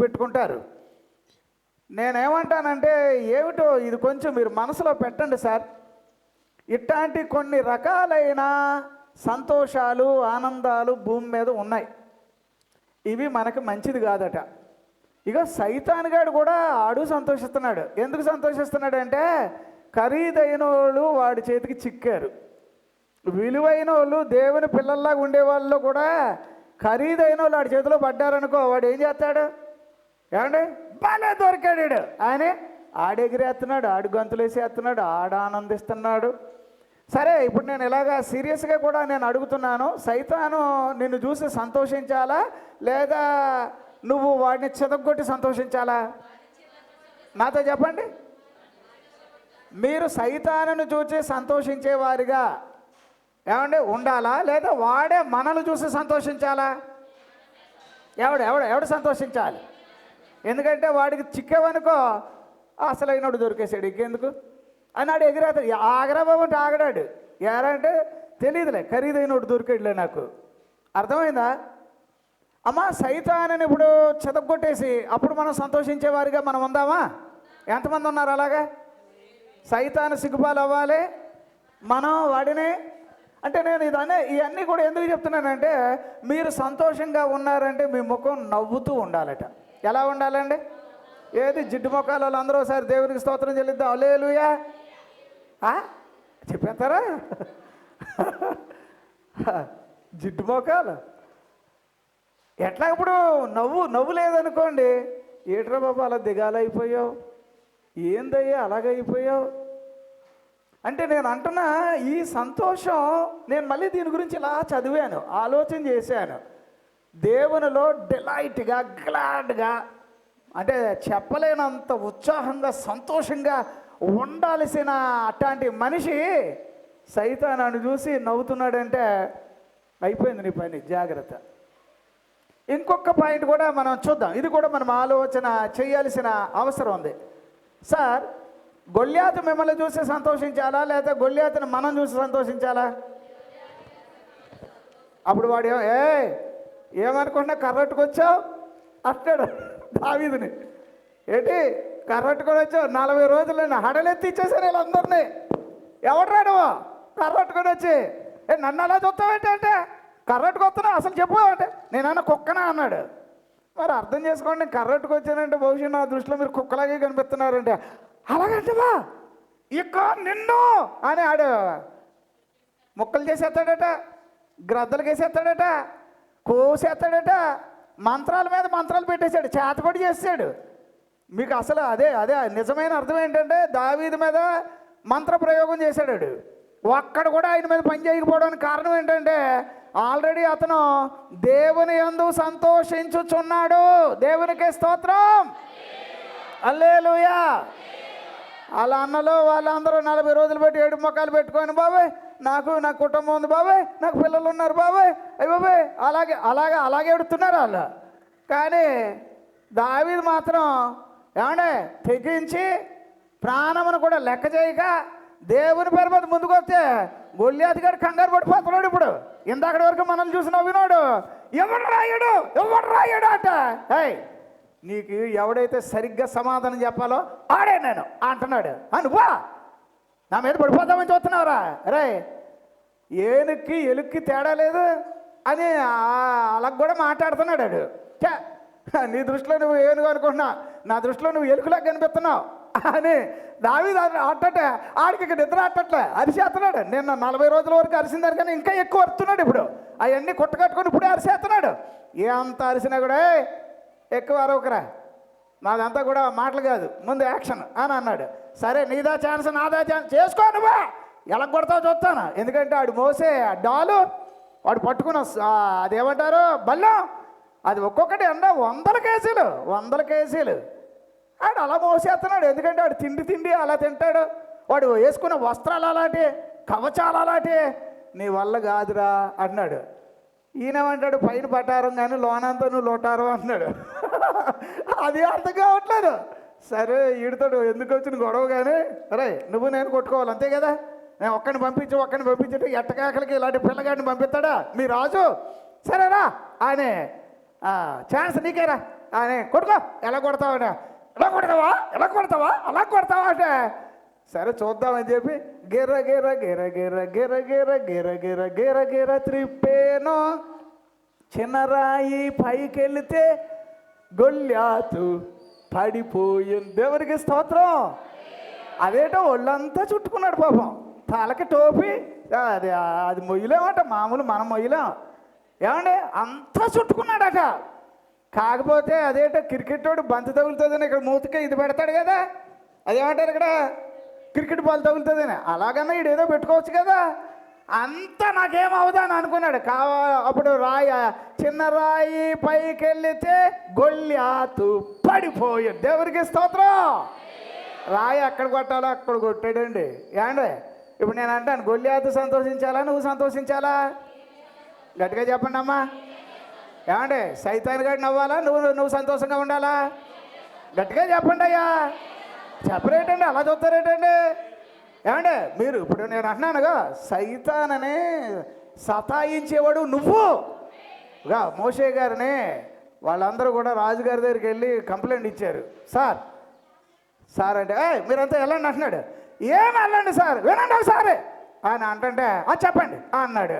పెట్టుకుంటారు. నేనేమంటానంటే ఏమిటో ఇది కొంచెం మీరు మనసులో పెట్టండి సార్. ఇట్లాంటి కొన్ని రకాలైన సంతోషాలు ఆనందాలు భూమి మీద ఉన్నాయి. ఇవి మనకు మంచిది కాదట. ఇక సైతానుగాడు కూడా ఆడు సంతోషిస్తున్నాడు. ఎందుకు సంతోషిస్తున్నాడు అంటే ఖరీదైన వాళ్ళు వాడి చేతికి చిక్కారు. విలువైన వాళ్ళు దేవుని పిల్లల్లాగా ఉండేవాళ్ళు కూడా ఖరీదైన వాళ్ళు వాడి చేతిలో పడ్డారనుకో, వాడు ఏం చేస్తాడు? ఏమండి బాగా దొరికాడు ఆయన ఆడెగిరేస్తున్నాడు, ఆడు గంతులేసేస్తున్నాడు, ఆడ ఆనందిస్తున్నాడు. సరే, ఇప్పుడు నేను ఇలాగా సీరియస్గా కూడా నేను అడుగుతున్నాను, సైతాను నిన్ను చూసి సంతోషించాలా లేదా నువ్వు వాడిని చితగ్గొట్టి సంతోషించాలా? నాతో చెప్పండి. మీరు సైతానును చూసి సంతోషించేవారిగా ఏమండి ఉండాలా లేదా వాడే మనల్ని చూసి సంతోషించాలా? ఎవడు సంతోషించాలి? ఎందుకంటే వాడికి చిక్కేవనుకో అసలైనడు దొరికేసాడు, ఇంకెందుకు అన్నాడు, ఎగిరేతాడు. ఆగరాబాబు అంటే ఆగడాడు. ఎలాంటే తెలియదులే, ఖరీదైనడు దొరికాడులే నాకు. అర్థమైందా అమ్మా? సైతాన్ని ఇప్పుడు చెదగొట్టేసి అప్పుడు మనం సంతోషించేవారిగా మనం ఉందామా? ఎంతమంది ఉన్నారు అలాగా? సైతాను సిగ్గుపాలు అవ్వాలి, మనం వాడిని అంటే నేను ఇవన్నీ కూడా ఎందుకు చెప్తున్నానంటే మీరు సంతోషంగా ఉన్నారంటే మీ ముఖం నవ్వుతూ ఉండాలట. ఎలా ఉండాలండి? ఏది జిడ్డు ముఖాలు వాళ్ళందరూ ఒకసారి దేవునికి స్తోత్రం చెల్లిద్దాం. హల్లెలూయా చెప్పేస్తారా? జిడ్డు ముఖాలు ఎట్లా? ఇప్పుడు నవ్వు లేదనుకోండి, ఏట్రా బాబా అలా దిగాలైపోయావు, ఏందయ్యా అలాగైపోయావు అంటే నేను అంటున్నా ఈ సంతోషం. నేను మళ్ళీ దీని గురించి ఇలా చదివాను, ఆలోచన చేశాను. దేవునిలో డిలైట్గా గ్లాడ్గా అంటే చెప్పలేనంత ఉత్సాహంగా సంతోషంగా ఉండాల్సిన అట్లాంటి మనిషి సైతాను చూసి నవ్వుతున్నాడంటే అయిపోయింది నీ పని, జాగ్రత్త. ఇంకొక పాయింట్ కూడా మనం చూద్దాం. ఇది కూడా మనం ఆలోచన చేయాల్సిన అవసరం ఉంది. సార్, గొల్యాతు మిమ్మల్ని చూసి సంతోషించాలా లేదా గొల్యాతుని మనం చూసి సంతోషించాలా? అప్పుడు వాడు ఏమనుకున్నా కర్రట్టుకొచ్చావు అట్టాడు దావీదుని. ఏంటి కర్రట్టుకొని వచ్చావు? 40 రోజులు హడలెత్తి ఇచ్చేసాను వీళ్ళందరినీ. ఎవడరాడు కర్రట్టుకొని వచ్చి నన్ను అలా చూస్తావేంటంటే కర్రట్టుకొస్తున్నా అసలు చెప్పు అంటే నేనన్నా కుక్కనా అన్నాడు. మరి అర్థం చేసుకోండి, కర్రట్టుకు వచ్చానంటే బహుశా నా దృష్టిలో మీరు కుక్కలాగే కనిపిస్తున్నారంటే అలాగంటవా ఇక నిన్ను అని ఆడు ముక్కలు చేసేస్తాడట, గ్రద్దలు వేసేస్తాడట, కోసేస్తాడట, మంత్రాల మీద మంత్రాలు పెట్టేశాడు, చేతపడి చేసాడు. మీకు అసలు అదే నిజమైన అర్థం ఏంటంటే దావీదు మీద మంత్ర ప్రయోగం చేశాడు. ఒక్కడ కూడా ఆయన మీద పని చేయకపోవడానికి కారణం ఏంటంటే ఆల్రెడీ అతను దేవుని యందు సంతోషించుచున్నాడు. దేవునికి స్తోత్రం, హల్లెలూయా. వాళ్ళ అన్నలో వాళ్ళందరూ 40 రోజులు పెట్టి 7 మొక్కలు పెట్టుకొని బాబాయ్ నా కుటుంబం ఉంది బాబాయ్, నాకు పిల్లలు ఉన్నారు బాబాయ్, అయ్యి బాబాయ్ అలాగే ఎడుతున్నారు వాళ్ళు. కానీ దావీదు మాత్రం ఏమండే తెగించి ప్రాణమును కూడా లెక్క చేయక దేవుని పేరు మీద ముందుకు వస్తే గొల్యాతు గారు కంగారు పడిపోతున్నాడు. ఇప్పుడు ఇందాకటి వరకు మనల్ని చూసి నవ్వినాడు, ఎవడు రాయుడు అట. నీకు ఎవడైతే సరిగ్గా సమాధానం చెప్పాలో ఆడే నేను అంటున్నాడు. అనువా నా మీద పడిపోతామని చూస్తున్నావురా? రే ఏనుక్కి ఎలుక్కి తేడా లేదు అని అలా కూడా మాట్లాడుతున్నాడు వాడు. నీ దృష్టిలో నువ్వు ఏనుగు అనుకుంటున్నా, నా దృష్టిలో నువ్వు ఎలుకలాగా కనిపిస్తున్నావు అని దావీదు అట్టటే ఆడికి ఇక్కడ నిద్ర అట్టట్లే అరిసేస్తున్నాడు. నిన్న 40 రోజుల వరకు అరిసిందారు కానీ ఇంకా ఎక్కువ అరుతున్నాడు. ఇప్పుడు అవన్నీ కొట్టకట్టుకొని ఇప్పుడే అరిసేస్తున్నాడు. ఎంత అరిసినా కూడా ఎక్కువ అరవకరా, నాదంతా కూడా మాటలు కాదు, ముందు యాక్షన్ అని అన్నాడు. సరే నీదా ఛాన్స్ నాదా ఛాన్స్ చేసుకో, నువ్వా ఎలా కొడతావు చూస్తాను. ఎందుకంటే ఆడు మోసే డాలు వాడు పట్టుకున్న అదేమంటారు బల్లం, అది ఒక్కొక్కటి 100 కేజీలు ఆడు అలా మోసేస్తున్నాడు. ఎందుకంటే వాడు తిండి అలా తింటాడు, వాడు వేసుకున్న వస్త్రాలు అలాంటి, కవచాలు అలాంటి, నీ వల్ల కాదురా అన్నాడు. ఈయనేమంటాడు పైన పట్టారం కానీ లోనంతా నువ్వు లోటారం అంటున్నాడు. అది అర్థం కావట్లేదు. సరే ఈడుతాడు ఎందుకు వచ్చిన గొడవ కానీ, అరే నువ్వు నేను కొట్టుకోవాలి అంతే కదా, నేను ఒక్కడిని పంపించే ఎట్టకాకలకి ఇలాంటి పిల్లగాడిని పంపిస్తాడా మీ రాజు? సరేరా ఆయన ఛాన్స్ నీకేరా అని కొడుకో ఎలా కొడతావు అంటే ఎలా కొడతావా అలా కొడతావా అంటే సరే చూద్దామని చెప్పి గిర గిర గిర గిర గిర గిర గిర గిర గిర గిర త్రిప్పేను. చిన్నరాయి పైకి వెళితే గొల్యాతు పడిపోయింది. దేవునికి స్తోత్రం. అదేటో ఒళ్ళంతా చుట్టుకున్నాడు పాపం, తలకి టోపీ. అది మొయ్యలేమట, మామూలు మనం మొయ్యలేం. ఏమండి అంతా చుట్టుకున్నాడట. కాకపోతే అదేటో క్రికెట్ వాడు బంతి తగులుతుందని ఇక్కడ మూతికే ఇది పెడతాడు కదా, అదేమంటారు ఇక్కడ క్రికెట్ బాల్ తగులుతుందని. అలాగన్నా ఈడేదో పెట్టుకోవచ్చు కదా. అంతా నాకేమవుదా అని అనుకున్నాడు. అప్పుడు చిన్న రాయి పైకి వెళితే గొల్యాతు పడిపోయి. దేవునికి స్తోత్రం. రాయి అక్కడ కొట్టాలో అక్కడ కొట్టాడండి. ఏమండి ఇప్పుడు నేను అంటాను, గొల్యాతు సంతోషించాలా నువ్వు సంతోషించాలా? గట్టిగా చెప్పండి అమ్మా. ఏమండి సైతాన్ గాడిని నవ్వాలా నువ్వు సంతోషంగా ఉండాలా? గట్టిగా చెప్పండి అయ్యా. చెప్పరేటండి, అలా చూస్తారేటండి? ఏమంటే మీరు ఇప్పుడు నేను అంటున్నానుగా, సైతానని సతాయించేవాడు నువ్వు. మోషే గారిని వాళ్ళందరూ కూడా రాజుగారి దగ్గరికి వెళ్ళి కంప్లైంట్ ఇచ్చారు. సార్ అంటే మీరంతా వెళ్ళండి అంటున్నాడు. ఏమి వెళ్ళండి సార్, వినండి ఒకసారి అని అంటుంటే చెప్పండి అన్నాడు.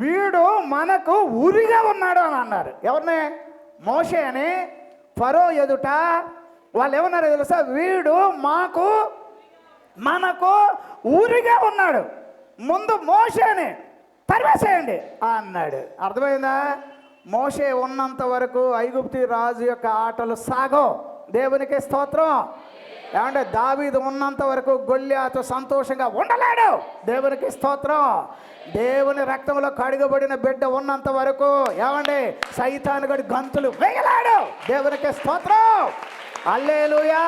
వీడు మనకు ఉరిగా ఉన్నాడు అని అన్నారు. ఎవరిని? మోషే అని. ఫరో ఎదుట వాళ్ళు ఏమన్నారు తెలుసా? వీడు మనకు ఊరిగా ఉన్నాడు, ముందు మోషేని తరివేసేయండి అన్నాడు. అర్థమైందా? మోషే ఉన్నంత వరకు ఐగుప్తి రాజు యొక్క ఆటలు సాగో. దేవునికి స్తోత్రం. ఏమంటే దావీదు ఉన్నంత వరకు గొల్యాతు సంతోషంగా ఉండలేడు. దేవునికి స్తోత్రం. దేవుని రక్తంలో కడుగబడిన బిడ్డ ఉన్నంత వరకు ఏమండి సైతాను గడి గంతులు వేయలేడు. దేవునికి స్తోత్రం. హల్లెలూయా,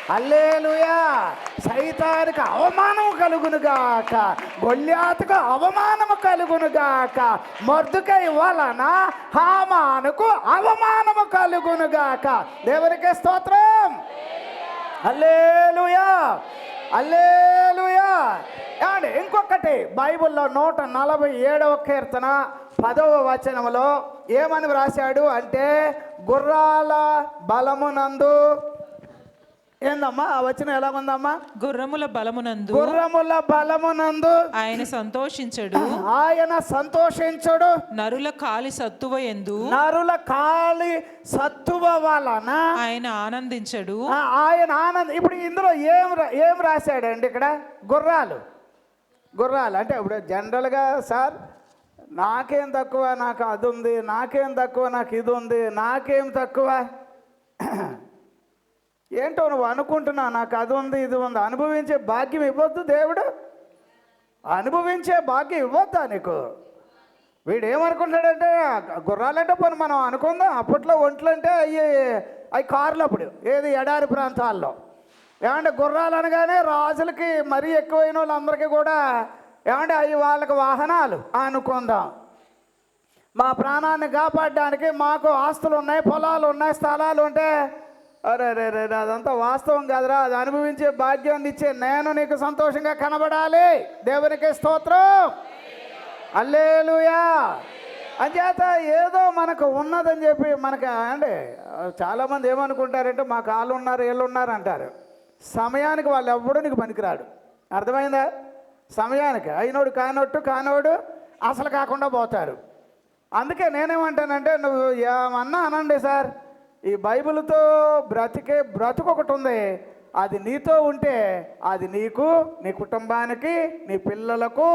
హల్లెలూయా. సైతానికి అవమానం కలుగునుగాక, గొల్యాతుకు అవమానము కలుగునుగాక, మొర్దుకై వలన హామానుకు అవమానము కలుగునుగాక. దేవునికి స్తోత్రం. హల్లెలూయా, హల్లెలూయా. ఏమండి ఇంకొకటి బైబిల్లో 147వ కీర్తన 10వ వచనంలో ఏమని వ్రాశాడు అంటే, గుర్రాల బలమునందు ఏందమ్మా ఆ వచనం ఎలా ఉందమ్మా? గుర్రముల బలమునందు ఆయన సంతోషించడు. నరుల కాలి సత్తువ వలన ఆయన ఆనందించడు. ఇప్పుడు ఇందులో ఏం రాశాడండి ఇక్కడ? గుర్రాలు అంటే ఇప్పుడు జనరల్గా సార్ నాకేం తక్కువ, నాకు అది ఉంది, నాకేం తక్కువ, నాకు ఇది ఉంది, నాకేం తక్కువ ఏంటో నువ్వు అనుకుంటున్నా, నాకు అది ఉంది ఇది ఉంది. అనుభవించే భాగ్యం ఇవ్వద్దు దేవుడు? అనుభవించే భాగ్యం ఇవ్వద్దా నీకు? వీడు ఏమనుకుంటాడంటే గుర్రాలంటే పోనీ మనం అనుకుందాం, అప్పట్లో ఒంట్లంటే అవి కార్లు అప్పుడు ఏది ఎడారి ప్రాంతాల్లో. ఏమంటే గుర్రాలు అనగానే రాజులకి మరీ ఎక్కువైన వాళ్ళందరికీ కూడా ఏమంటే అవి వాళ్ళకి వాహనాలు అనుకుందాం. మా ప్రాణాన్ని కాపాడడానికి మాకు ఆస్తులు ఉన్నాయి, పొలాలు ఉన్నాయి, స్థలాలు ఉంటే అరే అదంతా వాస్తవం కాదురా, అది అనుభవించే భాగ్యాన్ని ఇచ్చే నేను నీకు సంతోషంగా కనబడాలి. దేవునికి స్తోత్రం. హల్లెలూయా. అంచేత ఏదో మనకు ఉన్నదని చెప్పి మనకి అంటే చాలామంది ఏమనుకుంటారంటే మాకు వాళ్ళు ఉన్నారు వీళ్ళు ఉన్నారు అంటారు. సమయానికి వాళ్ళు ఎవ్వడూ నీకు పనికిరాడు. అర్థమైందా? సమయానికి అయినోడు కానోడు అసలు కాకుండా పోతారు. అందుకే నేనేమంటానంటే నువ్వు ఏమన్నా అనండి సార్, ఈ బైబిల్తో బ్రతుకు ఒకటి ఉంది, అది నీతో ఉంటే అది నీకు, నీ కుటుంబానికి, నీ పిల్లలకు,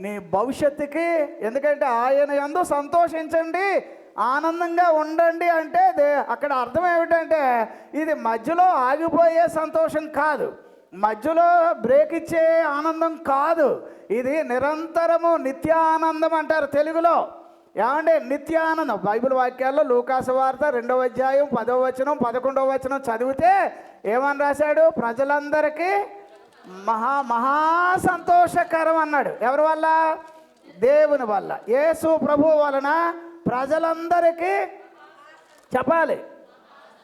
నీ భవిష్యత్తుకి. ఎందుకంటే ఆయన యందు సంతోషించండి, ఆనందంగా ఉండండి అంటే అక్కడ అర్థం ఏమిటంటే ఇది మధ్యలో ఆగిపోయే సంతోషం కాదు, మధ్యలో బ్రేక్ ఇచ్చే ఆనందం కాదు. ఇది నిరంతరము నిత్యానందం అంటారు తెలుగులో. ఏమంటే నిత్యానందం. బైబిల్ వాక్యాల్లో లూకాసు వార్త 2వ అధ్యాయం 10వ వచనం 11వ వచనం చదివితే ఏమని రాశాడు? ప్రజలందరికీ మహా సంతోషకరం అన్నాడు. ఎవరి వల్ల? దేవుని వల్ల. యేసు ప్రభు వలన ప్రజలందరికీ చెప్పాలి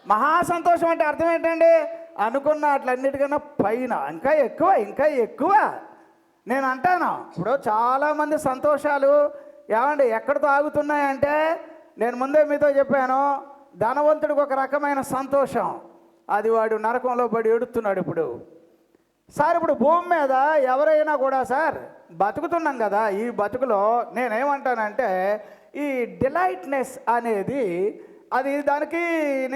మహా సంతోషం. అంటే అర్థం ఏంటండి? అనుకున్న అట్లన్నిటికన్నా పైన ఇంకా ఎక్కువ. నేను అంటాను ఇప్పుడు చాలామంది సంతోషాలు ఏమండి ఎక్కడితో ఆగుతున్నాయంటే, నేను ముందే మీతో చెప్పాను, ధనవంతుడికి ఒక రకమైన సంతోషం, అది వాడు నరకంలో పడి ఏడుస్తున్నాడు ఇప్పుడు. సార్ ఇప్పుడు భూమి మీద ఎవరైనా కూడా సార్ బతుకుతున్నాం కదా, ఈ బతుకులో నేనేమంటానంటే ఈ డిలైట్నెస్ అనేది అది దానికి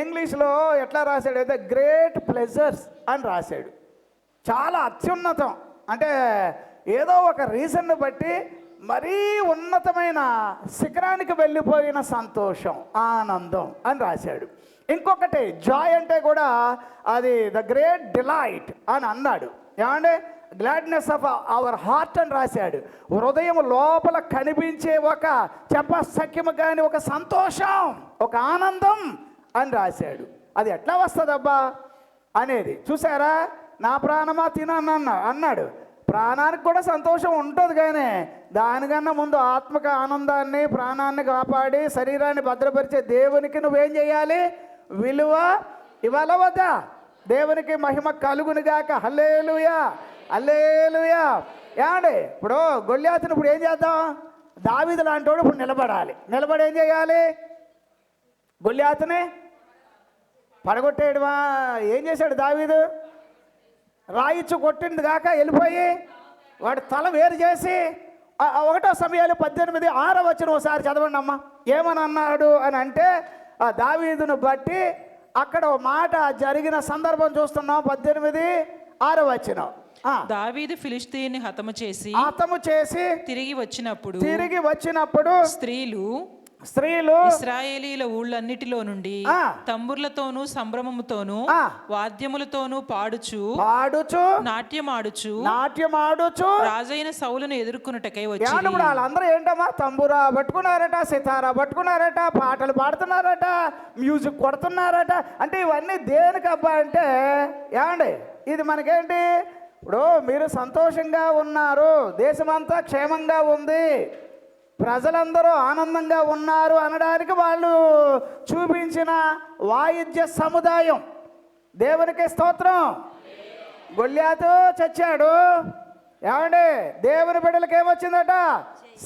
ఇంగ్లీష్లో ఎట్లా రాశాడు అయితే గ్రేట్ ప్లెజర్స్ అని రాశాడు. చాలా అత్యున్నతం అంటే ఏదో ఒక రీజన్ను బట్టి మరీ ఉన్నతమైన శిఖరానికి వెళ్ళిపోయిన సంతోషం, ఆనందం అని రాశాడు. ఇంకొకటి జాయ్ అంటే కూడా అది ద గ్రేట్ డిలైట్ అని అన్నాడు. ఏమంటే గ్లాడ్నెస్ ఆఫ్ అవర్ హార్ట్ అని రాశాడు. హృదయం లోపల కనిపించే ఒక చెప్పసఖ్యము కాని ఒక సంతోషం, ఒక ఆనందం అని రాశాడు. అది ఎట్లా వస్తుందబ్బా అనేది చూసారా. నా ప్రాణమా తినన్న అన్నాడు. ప్రాణానికి కూడా సంతోషం ఉంటుంది, కానీ దానికన్నా ముందు ఆత్మక ఆనందాన్ని ప్రాణాన్ని కాపాడి శరీరాన్ని భద్రపరిచే దేవునికి నువ్వేం చేయాలి? విలువ ఇవ్వాల వద్దా? దేవునికి మహిమ కలుగునుగాక. హల్లెలూయా హల్లెలూయా. ఏమండి ఇప్పుడు గొల్యాతుని ఇప్పుడు ఏం చేద్దాం? దావీదు లాంటి వాడు ఇప్పుడు నిలబడాలి. నిలబడి ఏం చేయాలి? గొల్యాతుని పడగొట్టేయడమా? ఏం చేశాడు దావీదు? రాయిచ్చు కొట్టింది కాక వెళ్ళిపోయి వాడి తల వేరు చేసి 1 సమయాలు 18:6 ఒకసారి చదవండి అమ్మా. ఏమని అన్నాడు అని అంటే దావీదును బట్టి అక్కడ ఓ మాట జరిగిన సందర్భం చూస్తున్నాం. 18:6 దావీదు ఫిలిష్తీయుని హతము చేసి తిరిగి వచ్చినప్పుడు స్త్రీలు ఇశ్రాయేలీల ఊళ్ళన్నిటిలో నుండి తంబుర్లతోనూ సంభ్రమముతోనూ వాద్యములతోనూ పాడుచు నాట్యమాడుచు రాజైన సౌలును ఎదుర్కొనుటకై వచ్చి వాళ్ళందరూ ఏంటమ్మా? తంబురా పట్టుకున్నారట, సితారా పట్టుకున్నారట, పాటలు పాడుతున్నారట, మ్యూజిక్ కొడుతున్నారట. అంటే ఇవన్నీ దేనికబ్బా అంటే ఏమండి ఇది మనకేంటి? ఇప్పుడు మీరు సంతోషంగా ఉన్నారు, దేశమంతా క్షేమంగా ఉంది, ప్రజలందరూ ఆనందంగా ఉన్నారు అనడానికి వాళ్ళు చూపించిన వాయిద్య సముదాయం. దేవునికి స్తోత్రం. గొల్యాతు చచ్చాడు. ఏమండి దేవుని బిడ్డలకి ఏమొచ్చిందట?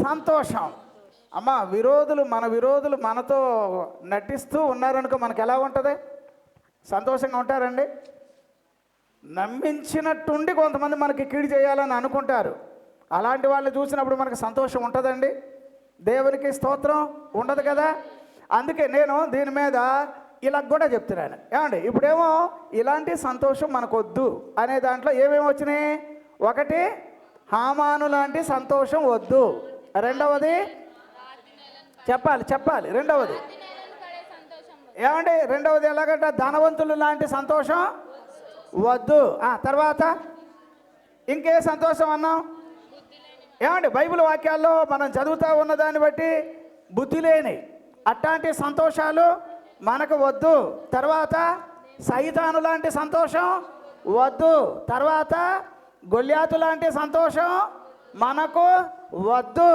సంతోషం. అమ్మ మన విరోధులు మనతో నటిస్తూ ఉన్నారనుకో మనకు ఎలా ఉంటుంది? సంతోషంగా ఉంటారండి? నమ్మించినట్టుండి కొంతమంది మనకి కీడు చేయాలని అనుకుంటారు. అలాంటి వాళ్ళు చూసినప్పుడు మనకు సంతోషం ఉంటుందండి? దేవునికి స్తోత్రం ఉండదు కదా. అందుకే నేను దీని మీద ఇలా కూడా చెప్తున్నాను. ఏమండి ఇప్పుడేమో ఇలాంటి సంతోషం మనకొద్దు అనే దాంట్లో ఏమేమి వచ్చినాయి? ఒకటి హామాను లాంటి సంతోషం వద్దు. రెండవది చెప్పాలి రెండవది ఏమండి? రెండవది ఎలాగంట? ధనవంతులు లాంటి సంతోషం వద్దు. తర్వాత ఇంకే సంతోషం అన్నాం? ఏమండి బైబిల్ వాక్యాల్లో మనం చదువుతూ ఉన్నదాన్ని బట్టి బుద్ధి లేని అట్లాంటి సంతోషాలు మనకు వద్దు. తర్వాత సైతాను లాంటి సంతోషం వద్దు. తర్వాత గొల్యాతు లాంటి సంతోషం మనకు వద్దు.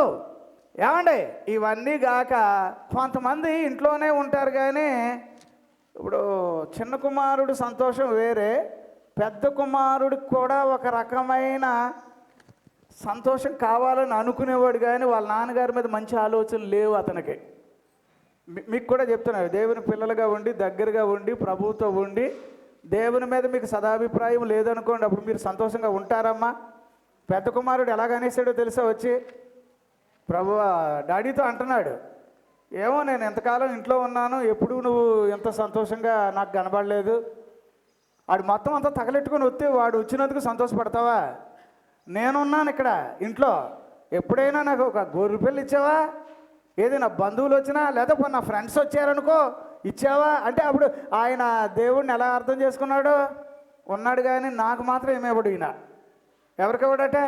ఏమండి ఇవన్నీ గాక కొంతమంది ఇంట్లోనే ఉంటారు, కానీ ఇప్పుడు చిన్న కుమారుడు సంతోషం వేరే, పెద్ద కుమారుడికి కూడా ఒక రకమైన సంతోషం కావాలని అనుకునేవాడు, కానీ వాళ్ళ నాన్నగారి మీద మంచి ఆలోచనలు లేవు అతనికి. మీకు కూడా చెప్తున్నాను, దేవుని పిల్లలుగా ఉండి దగ్గరగా ఉండి ప్రభువుతో ఉండి దేవుని మీద మీకు సదాభిప్రాయం లేదనుకోండి, అప్పుడు మీరు సంతోషంగా ఉంటారమ్మా? పెద్ద కుమారుడు ఎలాగనేసాడో తెలుసా? వచ్చి ప్రభువా డాడీతో అంటున్నాడు, ఏమో నేను ఎంతకాలం ఇంట్లో ఉన్నాను, ఎప్పుడు నువ్వు ఎంత సంతోషంగా నాకు కనబడలేదు. వాడు మొత్తం అంతా తగలెట్టుకొని వస్తే వాడు వచ్చినందుకు సంతోషపడతావా? నేనున్నాను ఇక్కడ ఇంట్లో, ఎప్పుడైనా నాకు ఒక గొర్రె పిల్ల ఇచ్చావా? ఏదైనా బంధువులు వచ్చినా లేదా నా ఫ్రెండ్స్ వచ్చారనుకో ఇచ్చావా? అంటే అప్పుడు ఆయన దేవుడిని ఎలా అర్థం చేసుకున్నాడు? ఉన్నాడు, కానీ నాకు మాత్రం ఏమేవాడు ఈయన. ఎవరికివ్వడట?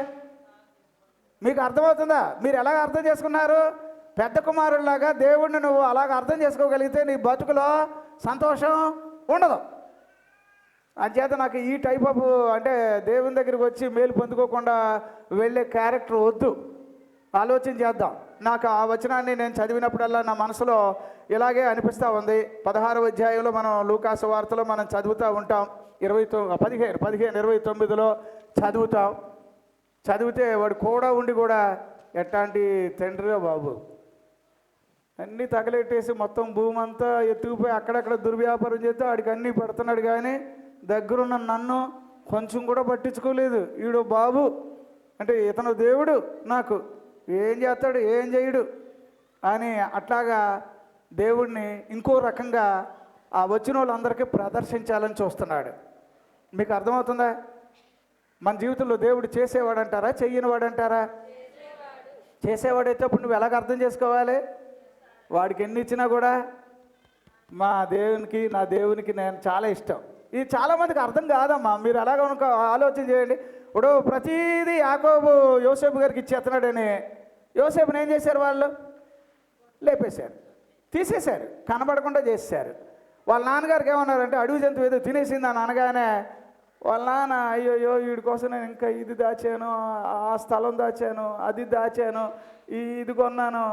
మీకు అర్థమవుతుందా? మీరు ఎలాగ అర్థం చేసుకున్నారు? పెద్ద కుమారుడిలాగా దేవుడిని నువ్వు అలాగ అర్థం చేసుకోగలిగితే నీ బతుకులో సంతోషం ఉండదు. అంచేత నాకు ఈ టైప్ ఆఫ్ అంటే దేవుని దగ్గరికి వచ్చి మేలు పొందుకోకుండా వెళ్ళే క్యారెక్టర్ వద్దు. ఆలోచన చేద్దాం. నాకు ఆ వచనాన్ని నేను చదివినప్పుడల్లా నా మనసులో ఇలాగే అనిపిస్తూ ఉంది. 16వ అధ్యాయంలో మనం లూకాసు వార్తలో మనం చదువుతూ ఉంటాం. 15:29లో చదువుతాం. చదివితే వాడు కూడా ఉండి కూడా ఎట్లాంటి తండ్రిగా బాబు, అన్నీ తగలెట్టేసి మొత్తం భూమి అంతా ఎత్తుకుపోయి అక్కడక్కడ దుర్వ్యాపారం చేస్తే ఆడికి అన్నీ పెడుతున్నాడు, కానీ దగ్గరున్న నన్ను కొంచెం కూడా పట్టించుకోలేదు. ఈడు బాబు అంటే ఇతను దేవుడు, నాకు ఏం చేస్తాడు ఏం చేయడు అని అట్లాగా దేవుడిని ఇంకో రకంగా ఆ వచ్చిన వాళ్ళందరికీ ప్రదర్శించాలని చూస్తున్నాడు. మీకు అర్థమవుతుందా? మన జీవితంలో దేవుడు చేసేవాడంటారా చెయ్యనివాడంటారా? చేసేవాడైతే అప్పుడు నువ్వు ఎలాగ అర్థం చేసుకోవాలి? వాడికి ఎన్ని ఇచ్చినా కూడా మా దేవునికి నా దేవునికి నేను చాలా ఇష్టం. ఇది చాలామందికి అర్థం కాదమ్మా. మీరు ఎలాగ ఆలోచన చేయండి. ఇప్పుడు ప్రతిదీ యాకోబు యోసేపు గారికి ఇచ్చేస్తున్నాడని యోసేపుని ఏం చేశారు? వాళ్ళు లేపేశారు, తీసేశారు, కనబడకుండా చేశారు. వాళ్ళ నాన్నగారికి ఏమన్నారంటే అడవి జంతువు ఏదో తినేసింది అని అనగానే వాళ్ళ నాన్న అయ్యోయ్యో వీడి కోసం నేను ఇంకా ఇది దాచాను, ఆ స్థలం దాచాను, అది దాచాను, ఇది కొన్నాను,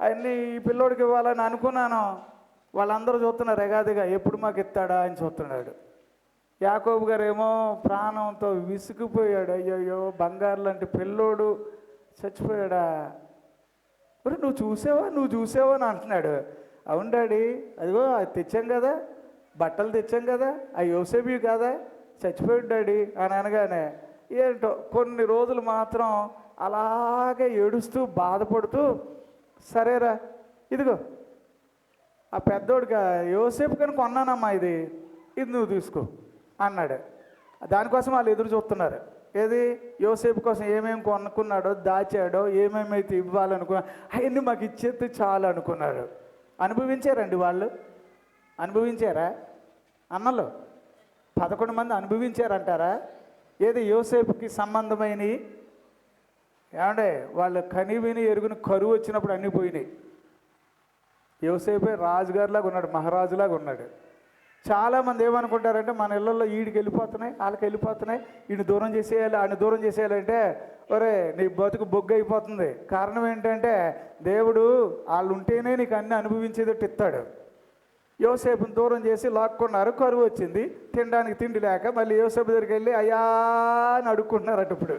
అవన్నీ ఈ పిల్లోడికి ఇవ్వాలని అనుకున్నాను. వాళ్ళందరూ చూస్తున్నారు ఎగాదిగా ఎప్పుడు మాకు ఇస్తాడా అని చూస్తున్నాడు. యాకోబు గారు ఏమో ప్రాణంతో విసిగిపోయాడు. అయ్యయ్యో బంగారు లాంటి పిల్లోడు చచ్చిపోయాడా, మరి నువ్వు చూసావా అని అంటున్నాడు. అవును డాడీ, అదిగో అది తెచ్చాం కదా, బట్టలు తెచ్చాం కదా, ఆ యోసేపు కదా, చచ్చిపోయాడు డాడీ అని అనగానే ఏంటో కొన్ని రోజులు మాత్రం అలాగే ఏడుస్తూ బాధపడుతూ సరేరా ఇదిగో ఆ పెద్దోడికి యోసేపు కనుక కొన్నానమ్మా, ఇది నువ్వు తీసుకో అన్నాడు. దానికోసం వాళ్ళు ఎదురు చూస్తున్నారు. ఏది యోసేపు కోసం ఏమేమి కొనుక్కున్నాడో దాచాడో ఏమేమైతే ఇవ్వాలనుకున్నా అవన్నీ మాకు ఇచ్చేస్తే చాలు అనుకున్నాడు. అనుభవించారండి వాళ్ళు? అనుభవించారా? అన్నలు 11 మంది అనుభవించారంటారా? ఏది యోసేపుకి సంబంధమైనవి? ఏమంటే వాళ్ళు కని విని ఎరుగుని కరువు వచ్చినప్పుడు అన్నీ పోయినాయి. యోసేపే రాజుగారిలాగా ఉన్నాడు, మహారాజులాగా ఉన్నాడు. చాలామంది ఏమనుకుంటారంటే మన ఇళ్ళల్లో వీడికి వెళ్ళిపోతున్నాయి, వాళ్ళకి వెళ్ళిపోతున్నాయి, వీడిని దూరం చేసేయాలి, ఆయన దూరం చేసేయాలంటే ఒరే నీ బతుకు బొగ్గు అయిపోతుంది. కారణం ఏంటంటే దేవుడు వాళ్ళు ఉంటేనే నీకు అన్నీ అనుభవించేదట్టు ఇస్తాడు. యోసేపుని దూరం చేసి లాక్కున్నారు, కరువు వచ్చింది, తినడానికి తిండి లేక మళ్ళీ యోసేపు దగ్గరికి వెళ్ళి అయ్యా అని అడుక్కుంటున్నారట. ఇప్పుడు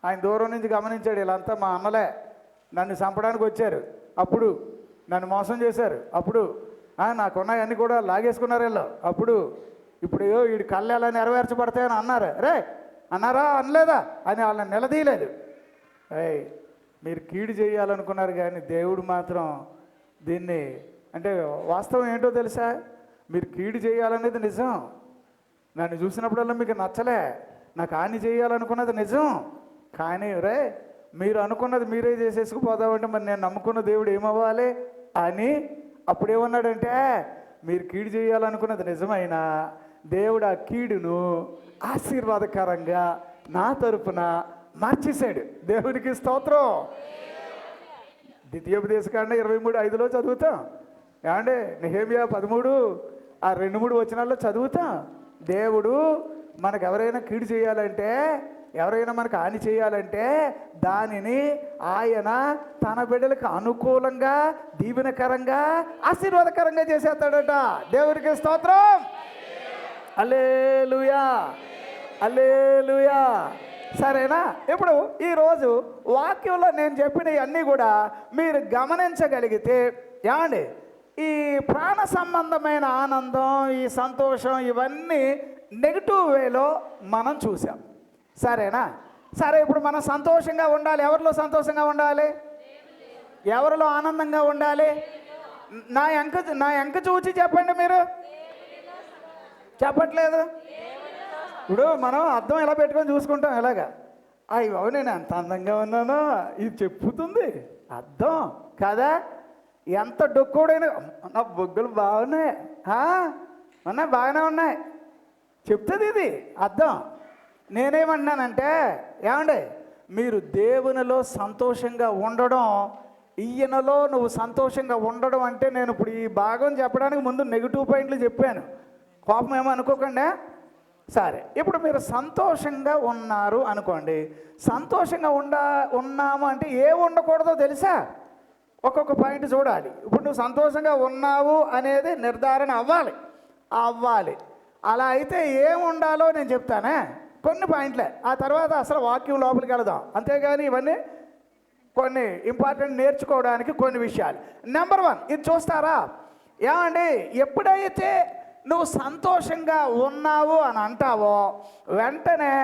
ఆయన దూరం నుంచి గమనించాడు, వీళ్ళంతా మా అన్నలే, నన్ను చంపడానికి వచ్చారు, అప్పుడు నన్ను మోసం చేశారు, అప్పుడు నాకున్నాయన్నీ కూడా లాగేసుకున్నారు వీళ్ళు, అప్పుడు ఇప్పుడు వీడి కళ్ళు ఎలా నెరవేర్చబడతాయని అన్నారు. రే అన్నారా అనలేదా అని వాళ్ళని నిలదీయలేదు. మీరు కీడు చేయాలనుకున్నారు కానీ దేవుడు మాత్రం దీన్ని అంటే వాస్తవం ఏంటో తెలుసా? మీరు కీడు చేయాలనేది నిజం. నన్ను చూసినప్పుడల్లా మీకు నచ్చలే, నాకు హాని చేయాలనుకున్నది నిజం. కానీ రే మీరు అనుకున్నది మీరే చేసేసుకుపోదామంటే మరి నేను నమ్ముకున్న దేవుడు ఏమవ్వాలి అని అప్పుడు ఏమన్నాడంటే మీరు కీడు చేయాలనుకున్నది నిజమైనా దేవుడు ఆ కీడును ఆశీర్వాదకరంగా నా తరపున మార్చేశాడు. దేవునికి స్తోత్రం. ద్వితీయోపదేశకాండ 23:5 చదువుతాం. ఏమంటే నెహెమ్యా 13 ఆ 2-3 వచనాల్లో చదువుతాం. దేవుడు మనకు ఎవరైనా కీడు చేయాలంటే, ఎవరైనా మనకు హాని చేయాలంటే దానిని ఆయన తన బిడ్డలకు అనుకూలంగా దీవెనకరంగా ఆశీర్వాదకరంగా చేసేస్తాడట. దేవునికి స్తోత్రం. హల్లెలూయా, హల్లెలూయా. సరేనా? ఇప్పుడు ఈరోజు వాక్యంలో నేను చెప్పినవన్నీ కూడా మీరు గమనించగలిగితే ఏమండి ఈ ప్రాణ సంబంధమైన ఆనందం, ఈ సంతోషం ఇవన్నీ నెగిటివ్ వేలో మనం చూసాం. సరేనా? సరే, ఇప్పుడు మనం సంతోషంగా ఉండాలి. ఎవరిలో సంతోషంగా ఉండాలి? ఎవరిలో ఆనందంగా ఉండాలి? నా ఎంక చూచి చెప్పండి. మీరు చెప్పట్లేదు. ఇప్పుడు మనం అద్దం ఎలా పెట్టుకొని చూసుకుంటాం, ఎలాగా అయ్యి బాబు నేను ఎంత అందంగా ఉన్నానో ఇది చెప్పుతుంది అద్దం కదా. ఎంత డొక్కోడైనా నా బొగ్గులు బాగున్నాయి ఉన్నాయి, బాగానే ఉన్నాయి చెప్తుంది ఇది అద్దం. నేనేమన్నానంటే ఏమండి మీరు దేవునిలో సంతోషంగా ఉండడం, ఈయనలో నువ్వు సంతోషంగా ఉండడం అంటే నేను ఇప్పుడు ఈ భాగం చెప్పడానికి ముందు నెగిటివ్ పాయింట్లు చెప్పాను, కోపం ఏమో అనుకోకండి. సరే, ఇప్పుడు మీరు సంతోషంగా ఉన్నారు అనుకోండి. సంతోషంగా ఉన్నాము అంటే ఏ ఉండకూడదో తెలుసా? ఒక్కొక్క పాయింట్ చూడాలి. ఇప్పుడు నువ్వు సంతోషంగా ఉన్నావు అనేది నిర్ధారణ అవ్వాలి. అలా అయితే ఏం ఉండాలో నేను చెప్తానే, కొన్ని పాయింట్లే. ఆ తర్వాత అసలు వాక్యం లోపలికి వెళదాం. అంతేగాని ఇవన్నీ కొన్ని ఇంపార్టెంట్ నేర్చుకోవడానికి కొన్ని విషయాలు. నెంబర్ 1 ఇది చూస్తారా ఏమండి, ఎప్పుడైతే నువ్వు సంతోషంగా ఉన్నావు అని అంటావో వెంటనే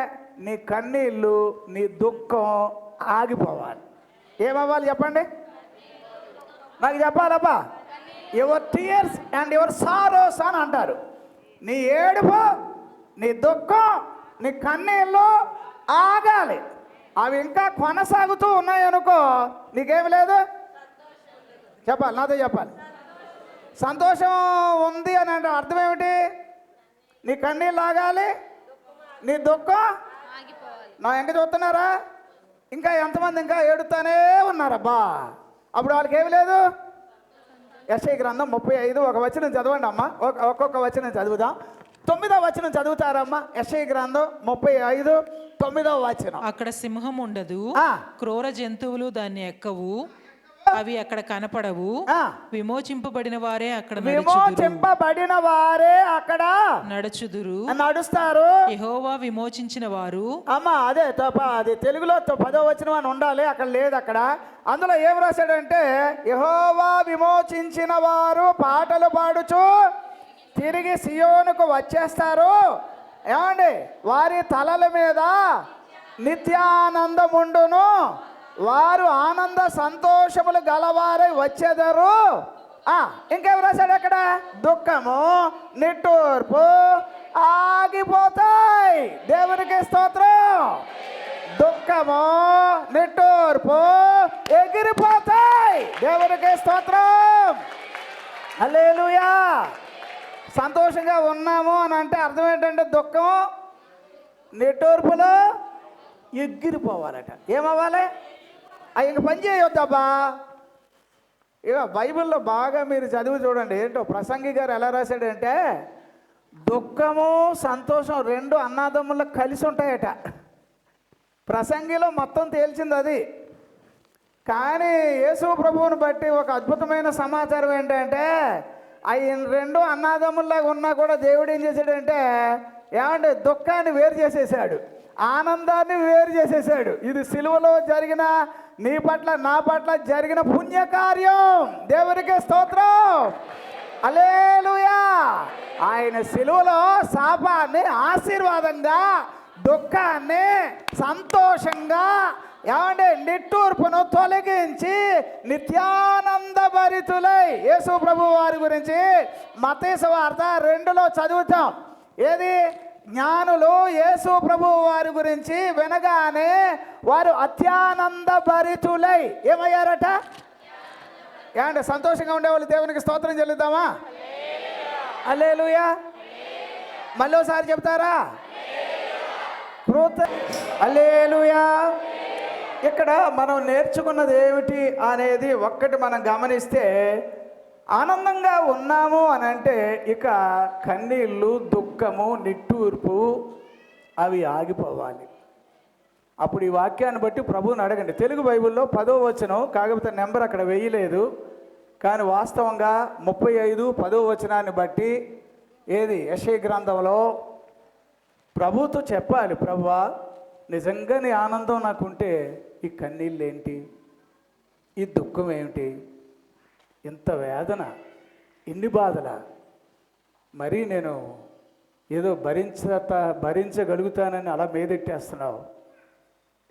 నీ కన్నీళ్ళు నీ దుఃఖం ఆగిపోవాలి. ఏమవ్వాలి చెప్పండి, నాకు చెప్పాలబ్బా. Your tears and your sorrows అని అంటారు. నీ ఏడుపు నీ దుఃఖం నీ కన్నీళ్ళు ఆగాలి. అవి ఇంకా కొనసాగుతూ ఉన్నాయనుకో నీకేమి లేదు. చెప్పాలి, నాతో చెప్పాలి. సంతోషం ఉంది అని అంటే అర్థం ఏమిటి? నీ కన్నీళ్ళు ఆగాలి, నీ దుఃఖం నా ఎంక చూస్తున్నారా? ఇంకా ఎంతమంది ఇంకా ఏడుతానే ఉన్నారబ్బా, అప్పుడు వాళ్ళకి ఏమి లేదు. యెషయా గ్రంథం 35 ఒక వచనం చదవండి అమ్మా. ఒక్కొక్క వచనం చదువుదాం. 9వ వచనం చదువుతారమ్మా. యెషయా గ్రంథం 35 9వ వచనం. అక్కడ సింహం ఉండదు, క్రూర జంతువులు దాన్ని ఎక్కవు, అవి అక్కడ కనపడవు, విమోచింపబడిన వారే అక్కడ నడుచుదురు, నడుస్తారు. యెహోవా విమోచించిన వారు. అమ్మా అదే అది తెలుగులో 10వ వచనం అని ఉండాలి, అక్కడ లేదు. అక్కడ అందులో ఏం రాశాడంటే యెహోవా విమోచించిన వారు పాటలు పాడుచు తిరిగి సియోనుకు వచ్చేస్తారు. ఏమండి, వారి తలల మీద నిత్యానందముండును, వారు ఆనంద సంతోషములు గలవారై వచ్చేదరు. ఇంకేం రాశాడు అక్కడ? దుఃఖము నిట్టూర్పు ఆగిపోతాయి. దేవునికి స్తోత్రం. దుఃఖము నిట్టూర్పు ఎగిరిపోతాయి. దేవునికి స్తోత్రం. హల్లెలూయా. సంతోషంగా ఉన్నాము అని అంటే అర్థం ఏంటంటే దుఃఖం నిట్టూర్పులు ఎగిరిపోవాలట. ఏమవ్వాలి? ఇంక పని చేయొద్దబ్బా. ఇక బైబిల్లో బాగా మీరు చదివి చూడండి. ఏంటో ప్రసంగి గారు ఎలా రాశాడంటే దుఃఖము సంతోషం రెండు అన్నదమ్ములకు కలిసి ఉంటాయట. ప్రసంగిలో మొత్తం తేల్చింది అది. కానీ యేసు ప్రభువుని బట్టి ఒక అద్భుతమైన సమాచారం ఏంటంటే అవి రెండు అన్నదమ్ముల్లాగా ఉన్నా కూడా దేవుడు ఏం చేశాడంటే ఏమంటే దుఃఖాన్ని వేరు చేసేసాడు, ఆనందాన్ని వేరు చేసేసాడు. ఇది సిలువలో జరిగిన నీ పట్ల నా పట్ల జరిగిన పుణ్యకార్యం. దేవునికి స్తోత్రం. హల్లెలూయా. ఆయన సిలువలో శాపాన్ని ఆశీర్వాదంగా, దుఃఖాన్ని సంతోషంగా, ఏమంటే నిట్టూర్పును తొలగించి నిత్యానంద భరితులై యేసు ప్రభు వారి గురించి మత్తయి సువార్త 2లో చదువుతాం. ఏది? జ్ఞానులు యేసు ప్రభు వారి గురించి వినగానే వారు అత్యానంద భరితులై ఏమయ్యారట? ఏమంటే సంతోషంగా ఉండేవాళ్ళు దేవునికి స్తోత్రం చెల్లిద్దామా? హల్లెలూయా. మళ్ళీ ఒకసారి చెప్తారా? హల్లెలూయా. ఇక్కడ మనం నేర్చుకున్నది ఏమిటి అనేది ఒక్కటి మనం గమనిస్తే ఆనందంగా ఉన్నాము అని అంటే ఇక కన్నీళ్ళు దుఃఖము నిట్టూర్పు అవి ఆగిపోవాలి. అప్పుడు ఈ వాక్యాన్ని బట్టి ప్రభువుని అడగండి. తెలుగు బైబిల్లో 10వ వచనం, కాకపోతే నెంబర్ అక్కడ వేయలేదు, కానీ వాస్తవంగా 35 10వ వచనాన్ని బట్టి ఏది యెషయా గ్రంథంలో ప్రభువుతో చెప్పాలి, ప్రభువా నిజంగా నీ ఆనందం నాకుంటే ఈ కన్నీళ్ళు ఏంటి, ఈ దుఃఖం ఏమిటి, ఇంత వేదన, ఇన్ని బాధల, మరీ నేను ఏదో భరించగలుగుతానని అలా మీదెట్టేస్తున్నావు.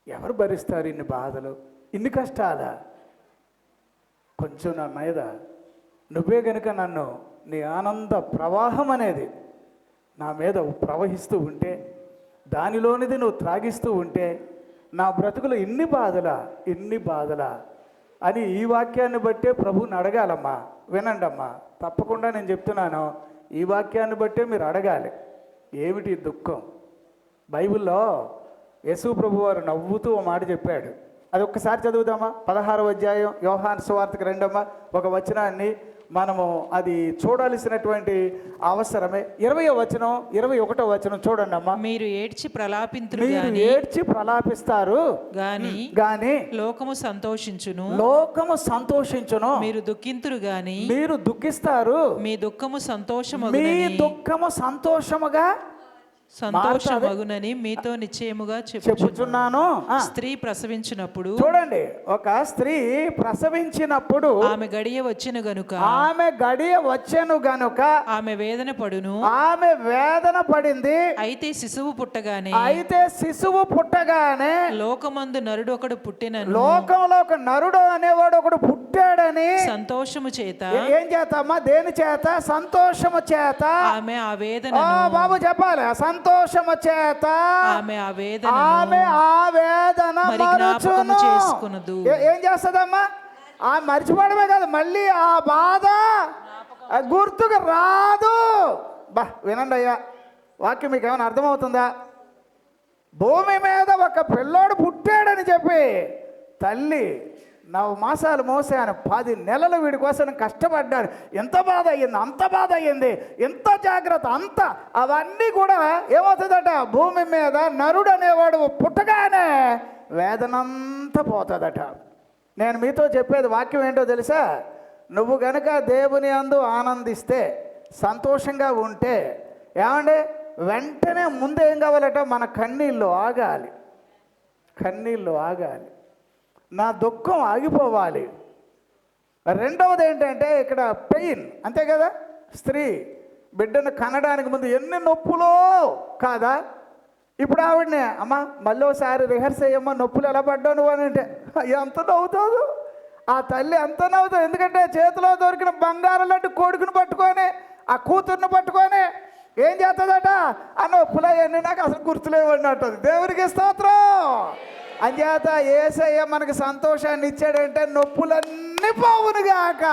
ఎవరు భరిస్తారు ఇన్ని బాధలు, ఇన్ని కష్టాలా? కొంచెం నా మీద నువ్వే గనుక నన్ను నీ ఆనంద ప్రవాహం అనేది నా మీద ప్రవహిస్తూ ఉంటే, దానిలోనిది నువ్వు త్రాగిస్తూ ఉంటే, నా బ్రతుకులు ఇన్ని బాధలా అని ఈ వాక్యాన్ని బట్టే ప్రభువుని అడగాలమ్మా. వినండి అమ్మా, తప్పకుండా నేను చెప్తున్నాను, ఈ వాక్యాన్ని బట్టే మీరు అడగాలి. ఏమిటి దుఃఖం? బైబిల్లో యేసు ప్రభు వారు నవ్వుతూ ఓ మాట చెప్పాడు. అది ఒక్కసారి చదువుదామా? 16వ అధ్యాయం యోహాను సువార్తకి రెండమ్మా. ఒక వచనాన్ని మనము అది చూడాల్సినటువంటి అవసరమే. 20వ వచనం 21వ వచనం చూడండి అమ్మా. మీరు ఏడ్చి ప్రలాపిస్తారు గాని లోకము సంతోషించును, మీరు దుఃఖింతురు గాని మీరు దుఃఖిస్తారు, మీ దుఃఖము సంతోషముగా సంతోషమగునని మీతో నిశ్చయముగా చెప్పుచున్నాను. స్త్రీ ప్రసవించినప్పుడు చూడండి, ఒక స్త్రీ ప్రసవించినప్పుడు ఆమె గడియ వచ్చెను గనుక ఆమె వేదన పడును. ఆమె వేదన పడింది. అయితే శిశువు పుట్టగానే లోకమందు నరుడు ఒకడు పుట్టినను, లోకంలో ఒక నరుడు అనేవాడు ఒకడు పుట్టాడని సంతోషము చేత, ఏం చేతమ్మా, దేని చేత? సంతోషము చేత ఆమె ఆ వేదన, బాబు చెప్పాలి, సంతోషము చేత ఆమె ఆ వేదన మరుచును. చేసుకున్నదు. ఏం చేస్తుందమ్మా? ఆ మర్చిపోవడమే కాదు, మళ్ళీ ఆ బాధ గుర్తుకు రాదు. వినండి అయ్యా, వాక్యం మీకు ఏమైనా అర్థమవుతుందా? భూమి మీద ఒక పిల్లోడు పుట్టాడని చెప్పి తల్లి 9 మాసాలు మోసాను, 10 నెలలు వీడి కోసం కష్టపడ్డాను, ఎంత బాధ అయ్యింది, అంత బాధ అయ్యింది, ఎంత జాగ్రత్త, అంత అవన్నీ కూడా ఏమవుతుందట, భూమి మీద నరుడు అనేవాడు పుట్టగానే వేదనంతా పోతుందట. నేను మీతో చెప్పేది వాక్యం ఏంటో తెలుసా? నువ్వు గనుక దేవుని యందు ఆనందిస్తే, సంతోషంగా ఉంటే, ఏమండి, వెంటనే ముందు ఏం కావాలట? మన కన్నీళ్ళు ఆగాలి. నా దుఃఖం ఆగిపోవాలి. రెండవది ఏంటంటే, ఇక్కడ పెయిన్, అంతే కదా? స్త్రీ బిడ్డను కనడానికి ముందు ఎన్ని నొప్పులో కాదా? ఇప్పుడు ఆవిడనే, అమ్మ మళ్ళీ ఒకసారి రిహర్స్ అయ్యమ్మా, నొప్పులు ఎలా పడ్డావు నువ్వు అని అంటే ఎంత నవ్వుతావు? ఆ తల్లి ఎంత నవ్వుతావు? ఎందుకంటే చేతిలో దొరికిన బంగారం లాంటి కొడుకుని పట్టుకొని, ఆ కూతుర్ని పట్టుకొని ఏం చేస్తుందట? ఆ నొప్పులు అవన్నీ నాకు అసలు గుర్తులేవండి అంటుంది. దేవునికి స్తోత్రం. అంచేత యేసయ్య మనకు సంతోషాన్ని ఇచ్చాడంటే నొప్పులన్నీ పోవునుగాక,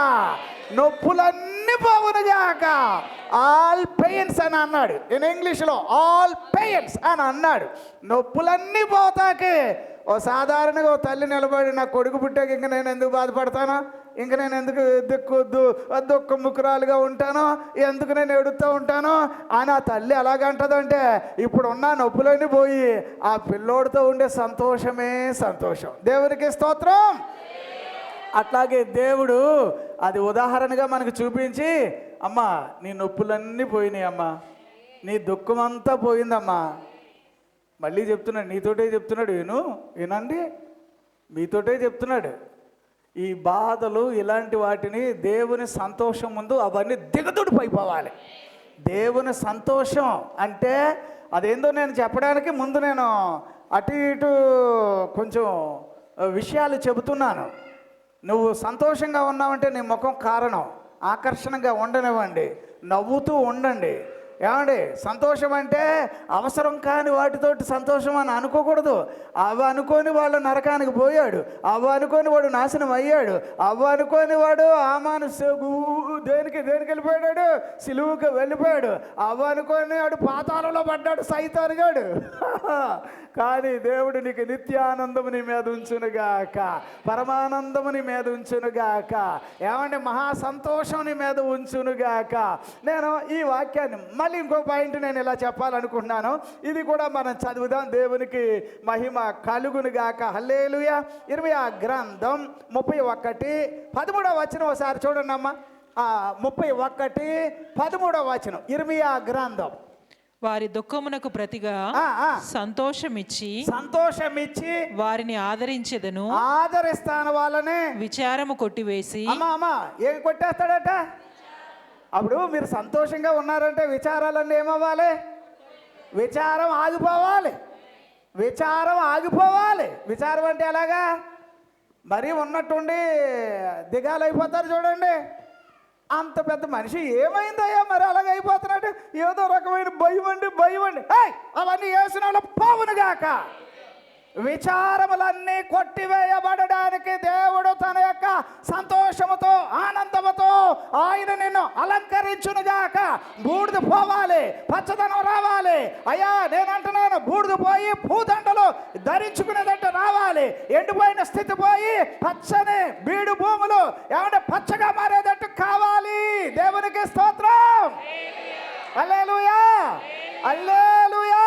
ఆల్ పెయిన్స్ అని అన్నాడు. నేను ఇంగ్లీష్లో ఆల్ పెయిన్స్ అని అన్నాడు. నొప్పులన్నీ పోతాకే ఓ సాధారణంగా ఓ తల్లి నిలబడి, నా కొడుకు పుట్టాక ఇంక నేను ఎందుకు బాధపడతాను, ఇంక నేను ఎందుకు దుఃఖ ముఖరాలుగా ఉంటాను, ఎందుకు నేను ఎడుతూ ఉంటాను అని ఆ తల్లి ఎలాగంటదంటే, ఇప్పుడున్న నొప్పులన్నీ పోయి ఆ పిల్లోడితో ఉండే సంతోషమే సంతోషం. దేవునికి స్తోత్రం. అట్లాగే దేవుడు అది ఉదాహరణగా మనకు చూపించి, అమ్మా నీ నొప్పులన్నీ పోయినాయి అమ్మా, నీ దుఃఖం అంతా పోయిందమ్మా. మళ్ళీ చెప్తున్నాడు, నీతోటే చెప్తున్నాడు, వినండి, మీతోటే చెప్తున్నాడు. ఈ బాధలు ఇలాంటి వాటిని దేవుని సంతోషం ముందు అవన్నీ దిగదుడిపోయిపోవాలి. దేవుని సంతోషం అంటే అదేందో నేను చెప్పడానికి ముందు నేను అటు ఇటు కొంచెం విషయాలు చెబుతున్నాను. నువ్వు సంతోషంగా ఉన్నావంటే నీ ముఖం కారణం, ఆకర్షణగా ఉండనివ్వండి, నవ్వుతూ ఉండండి. ఏమండి, సంతోషం అంటే అవసరం కాని వాటితోటి సంతోషం అని అనుకోకూడదు. అవి అనుకొని వాళ్ళు నరకానికి పోయాడు, అవి అనుకొని వాడు నాశనం అయ్యాడు, అవి అనుకొని వాడు దేనికి వెళ్ళిపోయాడు, సిలువుకి వెళ్ళిపోయాడు, అవి అనుకొని వాడు పాతాళంలో పడ్డాడు, సైతానుగాడు. కానీ దేవుడు నీకు నిత్యానందము నీ మీద ఉంచునుగాక, పరమానందము నీ మీద ఉంచునుగాక, ఏమంటే మహా సంతోషం నీ మీద ఉంచునుగాక. నేను ఈ వాక్యాన్ని మళ్ళీ ఇంకో పాయింట్ నేను ఇలా చెప్పాలనుకుంటున్నాను. ఇది కూడా మనం చదువుదాం. దేవునికి మహిమ కలుగునుగాక. హల్లెలూయా. ఇర్మీయా గ్రంథం 31:13 వచనం ఒకసారి చూడండి అమ్మా. 31:13 ఇర్మీయా గ్రంథం. వారి దుఃఖమునకు ప్రతిగా సంతోషమిచ్చి వారిని ఆదరించెదను, ఆదరిస్తాను వాళ్ళని, విచారము కొట్టివేసి. అమ్మా ఏం కొట్టేస్తాడట? అప్పుడు మీరు సంతోషంగా ఉన్నారంటే విచారాలన్నీ ఏమవ్వాలి? విచారం ఆగిపోవాలి. విచారం అంటే ఎలాగా? మరీ ఉన్నట్టుండి దిగాలైపోతారు చూడండి. అంత పెద్ద మనిషి ఏమైందయ్యా మరి అలాగైపోతున్నాడు? ఏదో రకమైన భయం అండి. అవన్నీ వేసిన వాళ్ళు పోవునుగాక. విచారములన్నీ కొట్టివేయబడడానికి దేవుడు తన యొక్క సంతోషముతో, ఆనందముతో ఆయన నిన్ను అలంకరించునుగాక. బూడిద పోవాలి, పచ్చదనం రావాలి. అయ్యా నేనంటున్నాను, బూడిద పోయి పూదండలు ధరించుకునేదంటే రావాలి. ఎండిపోయిన స్థితి పోయి పచ్చని బీడు భూములు ఏమంటే పచ్చగా మారేదంటూ కావాలి. దేవునికి స్తోత్రం. హల్లెలూయా, హల్లెలూయా.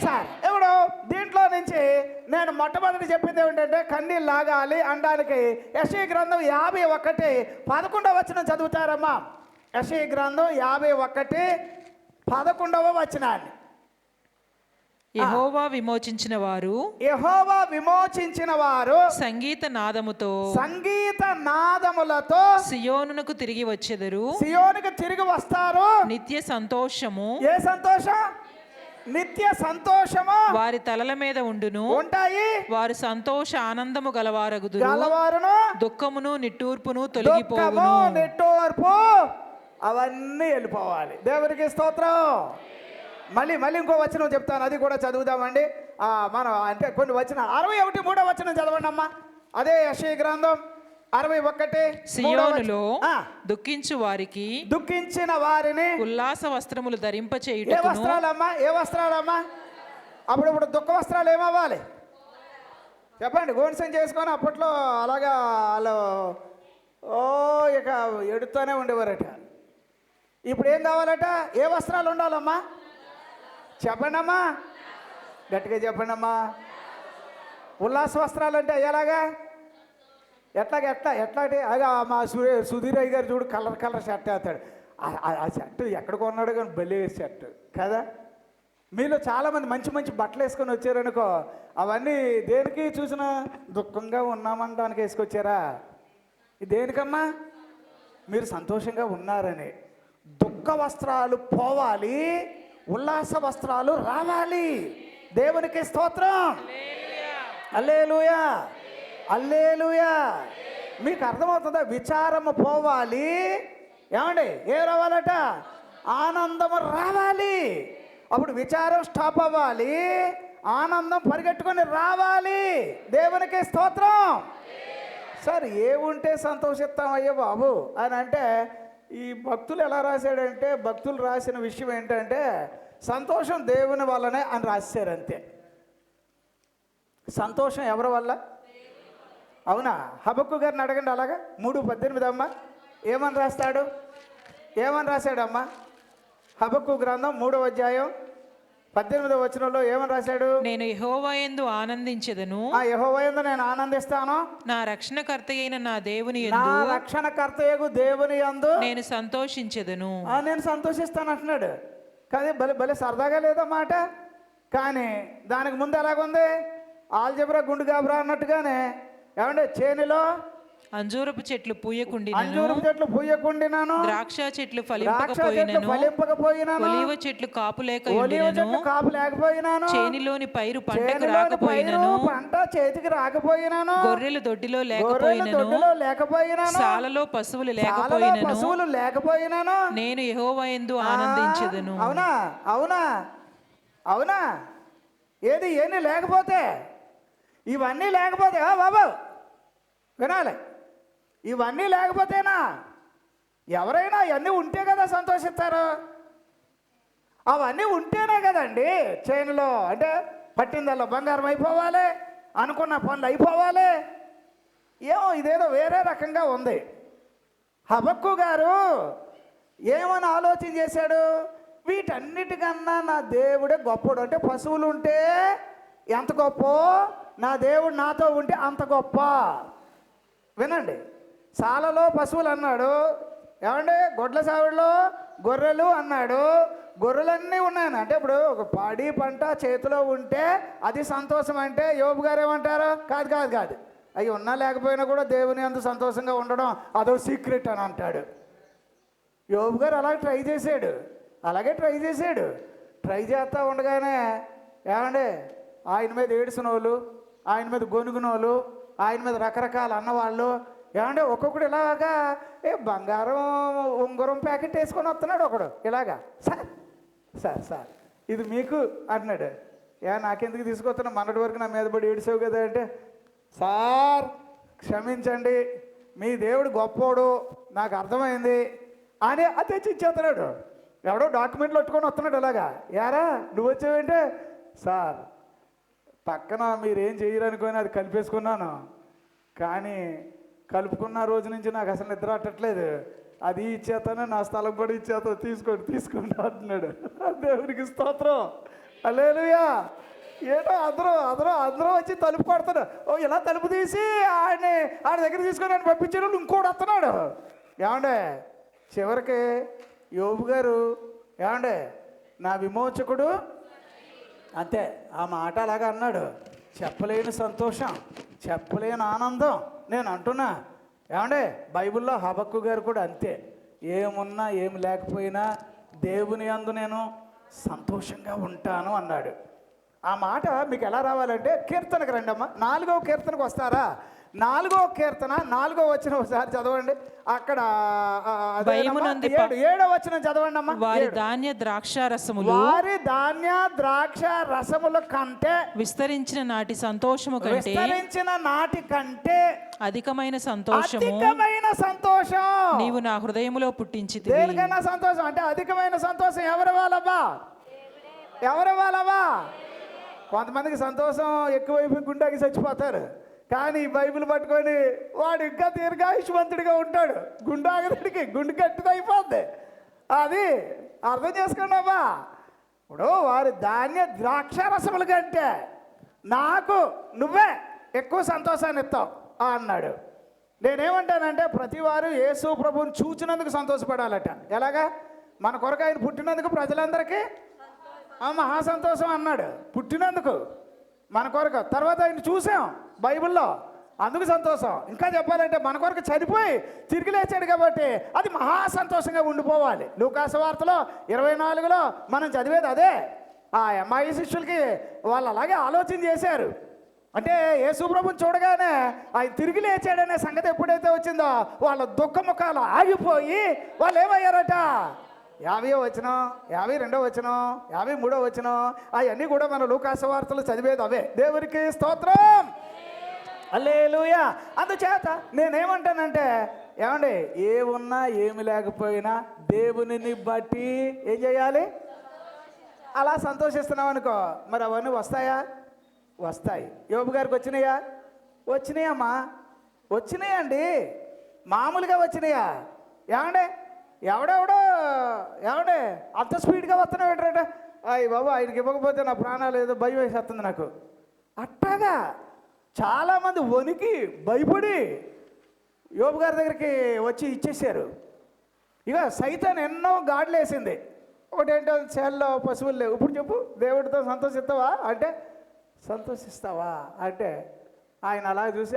సార్ ఇప్పుడు దీంట్లో నుంచి నేను మొట్టమొదటి చెప్పింది ఏమిటంటే, కన్నీళ్ళు లాగాలి అనడానికి యెషయా గ్రంథం 51:11 చదువుతారమ్మా. యెషయా గ్రంథం 51:11. యెహోవా విమోచించిన వారు యెహోవా విమోచించిన వారు సంగీత నాదముతో సంగీత నాదములతో సియోనునకు తిరిగి వచ్చెదరు. సియోనుకు తిరిగి వస్తారు. నిత్య సంతోషము ఏ సంతోషం? నిత్య సంతోషము వారి తలల మీద ఉండును. ఉంటాయి. వారు సంతోష ఆనందము గలవారగుదురు. గలవారును దుఃఖమును నిట్టూర్పును దుఃఖము తొలగిపోవును. నిట్టూర్పు అవన్నీ వెళ్ళిపోవాలి. దేవునికి స్తోత్రం. మళ్ళీ ఇంకో వచనం చెప్తాను, అది కూడా చదువుదామండి. మనం అంటే కొన్ని వచనం 61 వచనం చదవండి అమ్మా. అదే యెషయా గ్రంథం 61. సియోనులో దుఃఖించు వారికి దుఃఖించిన వారిని ఉల్లాస వస్త్రములు ధరింప ఏ చేయుటకును. వస్త్రాలమ్మా? ఏ వస్త్రాలమ్మా? అప్పుడు దుఃఖ వస్త్రాలు ఏమవ్వాలి చెప్పండి? గోన్సం చేసుకొని అప్పట్లో అలాగా వాళ్ళు ఇక ఎడుతూనే ఉండేవారట. ఇప్పుడు ఏం కావాలట? ఏ వస్త్రాలు ఉండాలమ్మా? చెప్పండి అమ్మా, గట్టిగా చెప్పండి అమ్మా. ఉల్లాస వస్త్రాలు అంటే ఎలాగా? ఎట్లాంటి అగా మా సుధీర్ అయ్య గారు చూడు, కలర్ షర్ట్ వేస్తాడు. ఆ షర్ట్ ఎక్కడ కొన్నాడు కానీ భలే షర్ట్ కదా. మీలో చాలామంది మంచి బట్టలు వేసుకొని వచ్చారనుకో, అవన్నీ దేనికి చూసినా దుఃఖంగా ఉన్నామనడానికి వేసుకొచ్చారా? దేనికమ్మా? మీరు సంతోషంగా ఉన్నారని. దుఃఖ వస్త్రాలు పోవాలి, ఉల్లాస వస్త్రాలు రావాలి. దేవునికి స్తోత్రం. హల్లెలూయా, హల్లెలూయా. మీకు అర్థమవుతుందా? విచారము పోవాలి. ఏమండి? ఏం రావాలట? ఆనందము రావాలి. అప్పుడు విచారం స్టాప్ అవ్వాలి, ఆనందం పరిగెట్టుకొని రావాలి. దేవునికి స్తోత్రం. సార్ ఏముంటే సంతోషిస్తామయ్యా బాబు అని అంటే, ఈ భక్తులు ఎలా రాశాడంటే, భక్తులు రాసిన విషయం ఏంటంటే సంతోషం దేవుని వల్లనే అని రాశారు అంతే. సంతోషం ఎవరి వల్ల? అవునా? హబక్కు గారిని అడగండి అలాగా. 3:18 అమ్మా ఏమని రాశాడు అమ్మా? హబక్కు గ్రంథం 3వ అధ్యాయం 18వ వచనంలో ఏమని రాశాడు? నేను యెహోవా యందు ఆనందించెదను. యెహోవా యందు నేను ఆనందిస్తాను. నా రక్షణకర్త అయిన నా దేవుని నా యందు రక్షణకర్తయగు దేవుని యందు నేను సంతోషించెదను. నేను సంతోషిస్తాను అంటున్నాడు. కానీ భలే సరదాగా లేదన్నమాట. కానీ దానికి ముందు ఎలాగుంది? ఆల్జబ్రా గుండు గాబరా అన్నట్టుగానే. ఏమంటే చేనిలో అంజూరపు చెట్లు పూయకుండినను, అంజూరపు చెట్లు పూయకుండినాను, ద్రాక్ష చెట్లు ఫలింపకపోయినాను, ఒలీవ చెట్లు కాపు లేకపోయినాను, చేనిలోని పైరు పంటకు రాకపోయినను, పంట చేతికి రాకపోయినాను, గొర్రెలు దొడ్డిలో లేకపోయినను, సాలలో పశువులు లేకపోయినను, నేను యెహోవా యందు ఆనందించెదను. అవునా? అవునా? అవునా? ఏది ఏమీ లేకపోతే, ఇవన్నీ లేకపోతే బాబు వినాలి, ఇవన్నీ లేకపోతేనా? ఎవరైనా అవన్నీ ఉంటే కదా సంతోషిస్తారు. అవన్నీ ఉంటేనే కదండి చేనులో అంటే పట్టిందల్లో బంగారం అయిపోవాలి, అనుకున్న పనులు అయిపోవాలి. ఏమో ఇదేదో వేరే రకంగా ఉంది. హబక్కు గారు ఏమని ఆలోచన చేశాడు? వీటన్నిటికన్నా నా దేవుడే గొప్పడు. అంటే పశువులు ఉంటే ఎంత గొప్ప, నా దేవుడు నాతో ఉంటే అంత గొప్ప. వినండి, సాలలో పశువులు అన్నాడు. ఏమంటే గొడ్ల సావిడిలో గొర్రెలు అన్నాడు. గొర్రెలన్నీ ఉన్నాయని అంటే ఇప్పుడు ఒక పాడి పంట చేతిలో ఉంటే అది సంతోషం. అంటే యోబు గారు ఏమంటారు? కాదు, అవి ఉన్నా లేకపోయినా కూడా దేవుని అందు సంతోషంగా ఉండడం అదో సీక్రెట్ అని అంటాడు. యోబు గారు అలాగే ట్రై చేశాడు. ట్రై చేస్తూ ఉండగానే ఏమండి ఆయన మీద ఏడుసిన వాళ్ళు, ఆయన మీద గొనుగున వాళ్ళు, ఆయన మీద రకరకాల అన్నవాళ్ళు, ఏమంటే ఒక్కొక్కడు ఇలాగా బంగారం ఉంగరం ప్యాకెట్ వేసుకొని వస్తున్నాడు ఒకడు. ఇలాగా సార్ ఇది మీకు అంటున్నాడు. నాకెందుకు తీసుకొస్తున్నా, మొన్నటి వరకు నా మీద పడి ఏడిసావు కదా అంటే, సార్ క్షమించండి, మీ దేవుడు గొప్పోడు, నాకు అర్థమైంది అని అది తెచ్చి ఇచ్చేస్తున్నాడు. ఎవడో డాక్యుమెంట్లు పట్టుకొని వస్తున్నాడు. ఇలాగా యారా నువ్వు వచ్చావంటే, సార్ పక్కన మీరేం చేయరనుకొని అది కలిపేసుకున్నాను, కానీ కలుపుకున్న రోజు నుంచి నాకు అసలు నిద్ర అట్టట్లేదు, అది ఇచ్చేస్తాను, నా స్థలం కూడా ఇచ్చేస్తాను, తీసుకోండి అంటున్నాడు. దేవునికి స్తోత్రం. హల్లెలూయా. ఏటో అందరూ వచ్చి తలుపు కొడతాడు. ఇలా తలుపు తీసి ఆయన దగ్గర తీసుకొని ఆయన పంపించాడు. ఇంకోటి వస్తున్నాడు. ఏమండే చివరికి యోబు గారు ఏమండే నా విమోచకుడు అంతే, ఆ మాట అలాగా అన్నాడు. చెప్పలేని సంతోషం, చెప్పలేని ఆనందం. నేను అంటున్నా ఏమండే, బైబిల్లో హబక్కు గారు కూడా అంతే. ఏమున్నా ఏమి లేకపోయినా దేవుని యందు నేను సంతోషంగా ఉంటాను అన్నాడు. ఆ మాట మీకు ఎలా రావాలంటే కీర్తనకు రండి అమ్మా. 4వ కీర్తనకు వస్తారా? 4వ కీర్తన 4వ వచనం ఒకసారి చదవండి. అక్కడ 7వ వచనం చదవండి అమ్మా. వారి ధాన్య ద్రాక్ష రసములు, వారి ధాన్య ద్రాక్ష రసముల కంటే, విస్తరించిన నాటి సంతోషము కంటే, విస్తరించిన నాటి కంటే అధికమైన సంతోషము, అధికమైన సంతోషం నీవు నా హృదయములో పుట్టించితివి. దేనికైనా సంతోషం అంటే అధికమైన సంతోషం ఎవరివ్వాలబ్బా? ఎవరివ్వాలబ్బా? కొంతమందికి సంతోషం ఎక్కువైపోయి గుండెకి చచ్చిపోతారు. కానీ బైబిల్ పట్టుకొని వాడు ఇంకా దీర్ఘాయుష్మంతుడిగా ఉంటాడు. గుండాగడికి గుండె గట్టిగా అయిపోద్ది. అది అర్థం చేసుకోండి అమ్మా. ఇప్పుడు వారి ధాన్య ద్రాక్ష రసముల కంటే నాకు నువ్వే ఎక్కువ సంతోషాన్ని ఇస్తావు అన్నాడు. నేనేమంటానంటే ప్రతి వారు యేసు ప్రభువుని చూచినందుకు సంతోషపడాలట. ఎలాగా? మన కొరకు ఆయన పుట్టినందుకు ప్రజలందరికీ మహా సంతోషం అన్నాడు. పుట్టినందుకు మన కొరకు, తర్వాత ఆయన చూసాం బైబిల్లో, అందుకు సంతోషం. ఇంకా చెప్పాలంటే మన కొరకు చనిపోయి తిరిగి లేచాడు కాబట్టి అది మహా సంతోషంగా ఉండిపోవాలి. లూకాసు వార్తలో 24లో మనం చదివేది అదే. ఆ అమ్మాయి శిష్యులకి వాళ్ళు అలాగే ఆలోచన చేశారు. అంటే యేసు ప్రభువుని చూడగానే ఆయన తిరిగి లేచాడనే సంగతి ఎప్పుడైతే వచ్చిందో వాళ్ళ దుఃఖముఖాలు ఆగిపోయి వాళ్ళు ఏమయ్యారట? 50వ వచనం, 52వ వచనం, 53వ వచనం, అవన్నీ కూడా మన లూకాసు వార్తలు చదివేది అవే. దేవునికి స్తోత్రం, హల్లెలూయా. అందుచేత నేనేమంటానంటే ఏమండి, ఏమున్నా ఏమి లేకపోయినా దేవునిని బట్టి ఏం చేయాలి? అలా సంతోషిస్తున్నాం అనుకో, మరి అవన్నీ వస్తాయా? వస్తాయి. యోబు గారికి వచ్చినాయా? వచ్చినాయమ్మా, వచ్చినాయండి. మామూలుగా వచ్చినాయా? ఏమండే, ఎవడెవడో ఏమండే అంత స్పీడ్గా వస్తున్నావు ఏంటంటే, అయ్యి బాబు ఆయనకి ఇవ్వకపోతే నా ప్రాణాలు ఏదో భయం వేసేస్తుంది నాకు. అట్టాగా చాలామంది వణికి భయపడి యోబు గారి దగ్గరికి వచ్చి ఇచ్చేసారు. ఇక సైతాన్ ఎన్నో గాడులు వేసింది. ఒకటేంటో చేల్లో పశువులు లేవు. ఇప్పుడు చెప్పు, దేవుడితో సంతోషిస్తావా అంటే సంతోషిస్తావా అంటే ఆయన అలా చూసి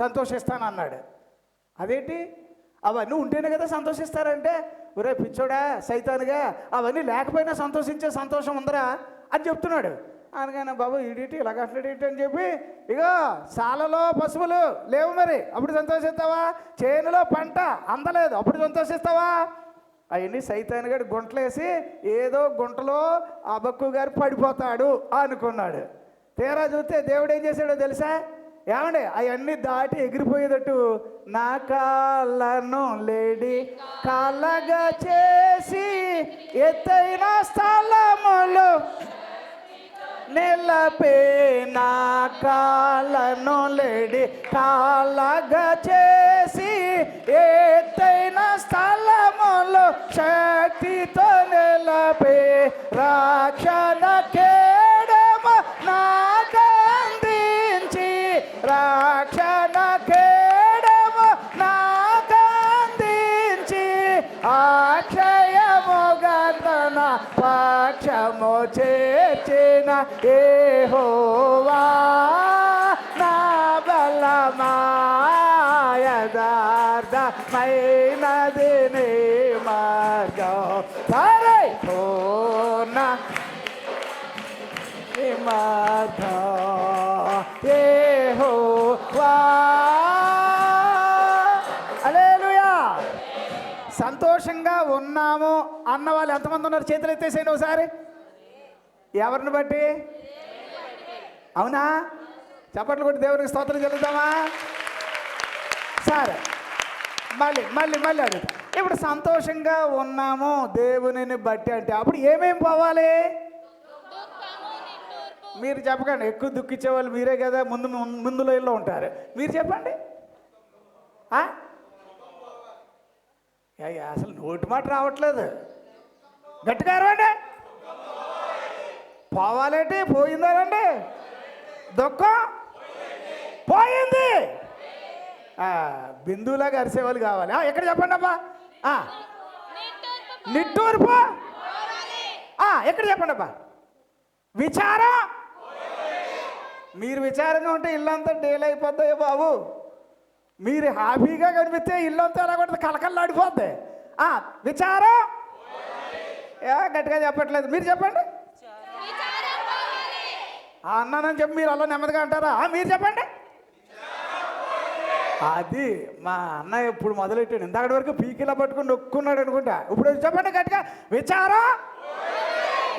సంతోషిస్తాను అన్నాడు. అదేంటి? అవన్నీ ఉంటేనే కదా సంతోషిస్తారంటే, ఒరే పిచ్చోడా సైతానుగా, అవన్నీ లేకపోయినా సంతోషించే సంతోషం ఉందరా అని చెప్తున్నాడు. అనగానే బాబు ఇడిటి ఇలా అట్లడేటి అని చెప్పి, ఇగో సాలలో పశువులు లేవు మరి అప్పుడు సంతోషిస్తావా? చేనులో పంట అందలేదు అప్పుడు సంతోషిస్తావా? అవన్నీ సైతాన్ గారు గుంటలేసి ఏదో గుంటలో హబక్కు గారు పడిపోతాడు అనుకున్నాడు. తీరా చూస్తే దేవుడు ఏం చేశాడో తెలుసా? ఏమండి, అవన్నీ దాటి ఎగిరిపోయేటట్టు నా కాళ్ళను లేడి కాళ్ళగా చేసి ఎత్తైన స్థలములు నిలపే, నా కాళ్ళను లేడి కాళ్ళగా చేసి ఎత్తైన స్థలములు శక్తితో నిలపే, రక్షణ కేడము నాకందించి, రక్షణ కేడము నాకందించి, అక్షయముగా తన పక్షము చేర్చిన యెహోవా నా బలమా, యథార్థమైనది నీ మార్గం, పరిపూర్ణ మార్గం యెహోవా. హల్లెలూయా. సంతోషంగా ఉన్నాము అన్న వాళ్ళు ఎంతమంది ఉన్నారు? చేతులు ఎత్తేసేయండి ఒకసారి. ఎవరిని బట్టి? అవునా? చప్పట్లు కొట్టి దేవునికి స్తోత్రం చెల్లిద్దామా? సరే, మళ్ళీ మళ్ళీ మళ్ళీ అడుగుతా. ఇప్పుడు సంతోషంగా ఉన్నాము దేవునిని బట్టి అంటే అప్పుడు ఏమేం పోవాలి? మీరు చెప్పకండి, ఎక్కువ దుఃఖించే వాళ్ళు మీరే కదా, ముందు లైన్లో ఉంటారు. మీరు చెప్పండి. అసలు నోటి మాట రావట్లేదు, గట్టిగా అరవండి. పోవాలంటే పోయిందానండి, దుఃఖం పోయింది. బిందువులాగా అరిసేవాళ్ళు కావాలి. ఎక్కడ చెప్పండి అబ్బా? నిట్టూర్పు ఎక్కడ చెప్పండి అబ్బా? విచారం. మీరు విచారంగా ఉంటే ఇల్లంతా డేల్ అయిపోతాయో బాబు. మీరు హ్యాపీగా కనిపిస్తే ఇల్లంతా ఎలా కొడుతుంది, కలకల్లాడిపోద్ది. విచారం. గట్టిగా చెప్పట్లేదు, మీరు చెప్పండి. అన్నానని చెప్పి మీరు అలా నెమ్మదిగా అంటారా? మీరు చెప్పండి. అది మా అన్న ఎప్పుడు మొదలెట్టాడు, ఇందాకటి వరకు పీకిలా పట్టుకుని నొక్కున్నాడు అనుకుంటా. ఇప్పుడు చెప్పండి గట్టిగా, విచారం.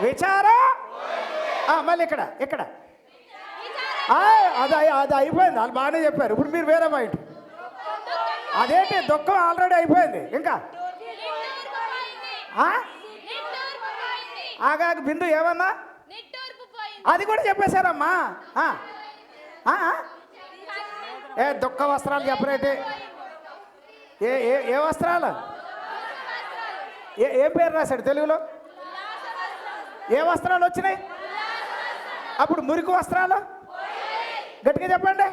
విచారం. మళ్ళీ ఇక్కడ ఇక్కడ అది అది అయిపోయింది, వాళ్ళు బాగానే చెప్పారు. ఇప్పుడు మీరు వేరే మైండ్. అదేంటి, దుఃఖం ఆల్రెడీ అయిపోయింది. ఇంకా ఆగాక బిందు ఏమన్నా అది కూడా చెప్పేశారమ్మా. దుఃఖ వస్త్రాలు చెప్పరేటి? ఏ ఏ ఏ వస్త్రాలు? ఏ పేరు రాశాడు తెలుగులో? ఏ వస్త్రాలు వచ్చినాయి? అప్పుడు మురికి వస్త్రాలు గట్టిగా చెప్పండి.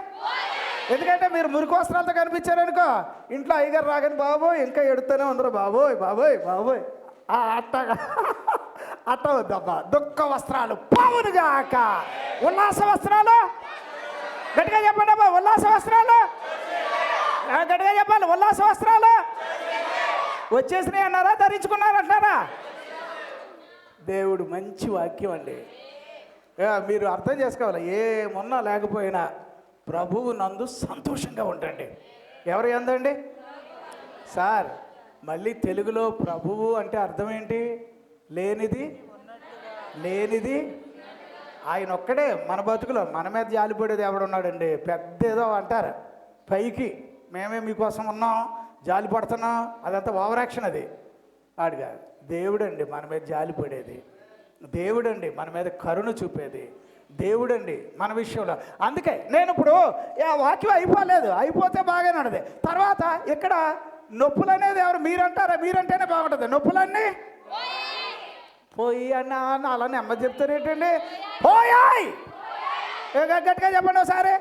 ఎందుకంటే మీరు మురికి వస్త్రాలతో కనిపించారనుకో, ఇంట్లో అయ్యగారు రాగానే బాబోయ్ ఇంకా ఎడుతూనే ఉండరు, బాబోయ్ బాబోయ్ బాబోయ్. అట్టగా అట్ట వద్దబ్బా. దుఃఖ వస్త్రాలు పావునుగాక. ఉల్లాస వస్త్రాలు గట్టిగా చెప్పండి అబ్బా. ఉల్లాస వస్త్రాలు గట్టిగా చెప్పాలి. ఉల్లాస వస్త్రాలు వచ్చేసినాయి అన్నారా, ధరించుకున్నారంటారా? దేవుడు మంచి వాక్యం అండి. మీరు అర్థం చేసుకోవాలి, ఏమున్నా లేకపోయినా ప్రభువు నందు సంతోషంగా ఉండండి. ఎవరు ఎందండి సార్? మళ్ళీ తెలుగులో ప్రభువు అంటే అర్థం ఏంటి? లేనిది లేనిది. ఆయన ఒక్కడే మన బతుకులో. మన మీద జాలిపడేది ఎవడున్నాడండి? పెద్ద ఏదో అంటారు పైకి, మేమే మీకోసం ఉన్నాం, జాలి పడుతున్నాం, అదంతా ఓవర్ యాక్షన్. అది ఆడుగా దేవుడండి మన మీద జాలిపడేది, దేవుడండి మన మీద కరుణ చూపేది, దేవుడండి మన విషయంలో. అందుకే నేను ఇప్పుడు వాక్యం అయిపోలేదు, అయిపోతే బాగానే ఉన్నది. తర్వాత ఇక్కడ నొప్పులు అనేది ఎవరు? మీరంటారా? మీరంటేనే బాగుంటుంది. నొప్పులన్నీ పోయి అన్న అలా నెమ్మది చెప్తారు ఏంటండి? పోయాయి. గట్టిగా చెప్పండి ఒకసారి.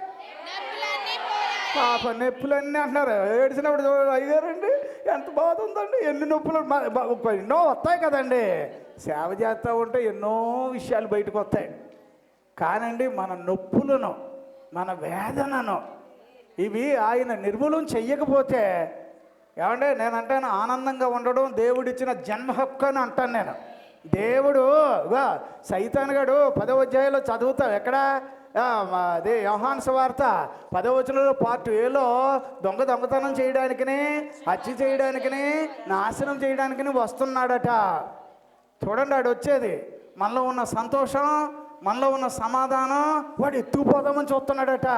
పాప నొప్పులన్నీ అంటున్నారు. ఏడిచినప్పుడు అయ్యారండి ఎంత బాధ ఉందండి, ఎన్ని నొప్పులు ఎన్నో వస్తాయి కదండి. సేవ చేస్తూ ఉంటే ఎన్నో విషయాలు బయటకు వస్తాయి. కానండి మన నొప్పులను, మన వేదనను ఇవి ఆయన నిర్మూలన చెయ్యకపోతే ఏమంటే నేను అంటాను, ఆనందంగా ఉండడం దేవుడిచ్చిన జన్మ హక్కు అని అంటాను నేను. దేవుడు సైతాన్ గడు 10వ అధ్యాయంలో చదువుతాడు. ఎక్కడ? అదే యోహాను సువార్త 10వ వచనంలో పార్ట్ ఏలో దొంగతనం చేయడానికిని, హత్య చేయడానికిని, నాశనం చేయడానికిని వస్తున్నాడట. చూడండి, ఆడు వచ్చేది మనలో ఉన్న సంతోషం, మనలో ఉన్న సమాధానం వాడు ఎత్తుకుపోదామని చూస్తున్నాడట.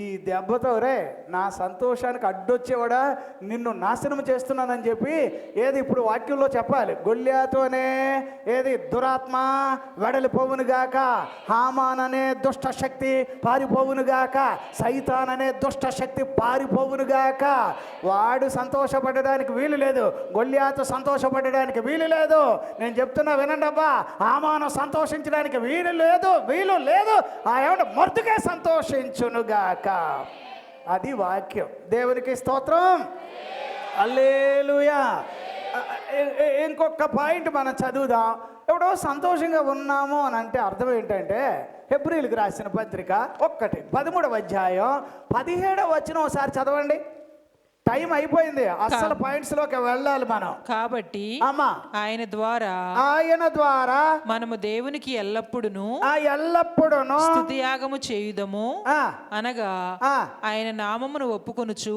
ఈ దెబ్బతో రే నా సంతోషానికి అడ్డొచ్చేవాడా, నిన్ను నాశనం చేస్తున్నానని చెప్పి ఏది ఇప్పుడు వాక్యంలో చెప్పాలి. గొల్యాతోనే ఏది దురాత్మ వెడలిపోవునుగాక, హామాన్ అనే దుష్ట శక్తి పారిపోవునుగాక, సైతాన్ అనే దుష్ట శక్తి పారిపోవునుగాక. వాడు సంతోషపడడానికి వీలు లేదు, గొల్యాతు సంతోషపడడానికి వీలు లేదు. నేను చెప్తున్నా వినండి అబ్బా, హామాను సంతోషించడానికి వీలు లేదు, వీలు లేదు. ఏమంటే మొర్దుకే సంతోషించునుగా. అది వాక్యం. దేవునికి స్తోత్రం, హల్లెలూయా. ఇంకొక పాయింట్ మనం చదువుదాం. ఎప్పుడో సంతోషంగా ఉన్నాము అని అంటే అర్థం ఏంటంటే, హెబ్రీయులకు రాసిన పత్రిక 13వ అధ్యాయం 17వ వచనం ఒకసారి చదవండి. టైం అయిపోయింది, అసలు పాయింట్స్ లోకి వెళ్ళాలి మనం. కాబట్టి అమ్మా ఆయన ద్వారా మనము దేవునికి ఎల్లప్పుడును స్తుతియాగము చేయుదము, అనగా ఆయన నామమును ఒప్పుకొనుచు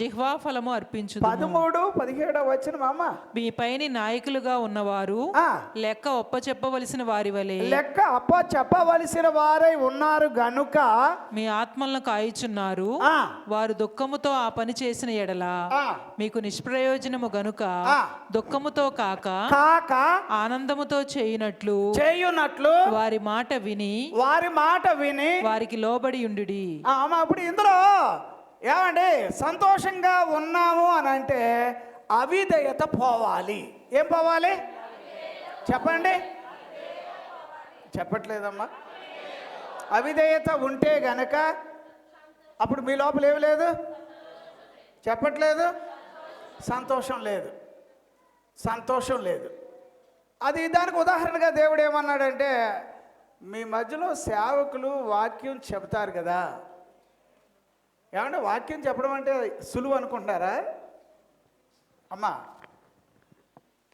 జిహ్వా ఫలము అర్పించు. 13, 17 వచనం అమ్మ. మీ పైన నాయకులుగా ఉన్నవారు లెక్క అప్పచెప్పవలసిన వారి వలె వారై ఉన్నారు గనుక మీ ఆత్మలను కాయిచున్నారు. వారు దుఃఖముతో ఆ పని చేసిన ఎడల మీకు నిష్ప్రయోజనము గనుక దుఃఖముతో కాక ఆనందముతో చేయునట్లు వారి మాట విని వారికి లోబడి ఉండుడి. అప్పుడు ఇందులో ఏమండి సంతోషంగా ఉన్నాము అని అంటే అవిధేయత పోవాలి. ఏం పోవాలి చెప్పండి? చెప్పట్లేదమ్మా. అవిధేయత ఉంటే గనక అప్పుడు మీ లోపల ఏమి లేదు, చెప్పట్లేదు, సంతోషం లేదు, సంతోషం లేదు. అది దానికి ఉదాహరణగా దేవుడు ఏమన్నాడంటే, మీ మధ్యలో సేవకులు వాక్యం చెప్తారు కదా, ఏమంటే వాక్యం చెప్పడం అంటే సులువు అనుకుంటున్నారా? అమ్మా,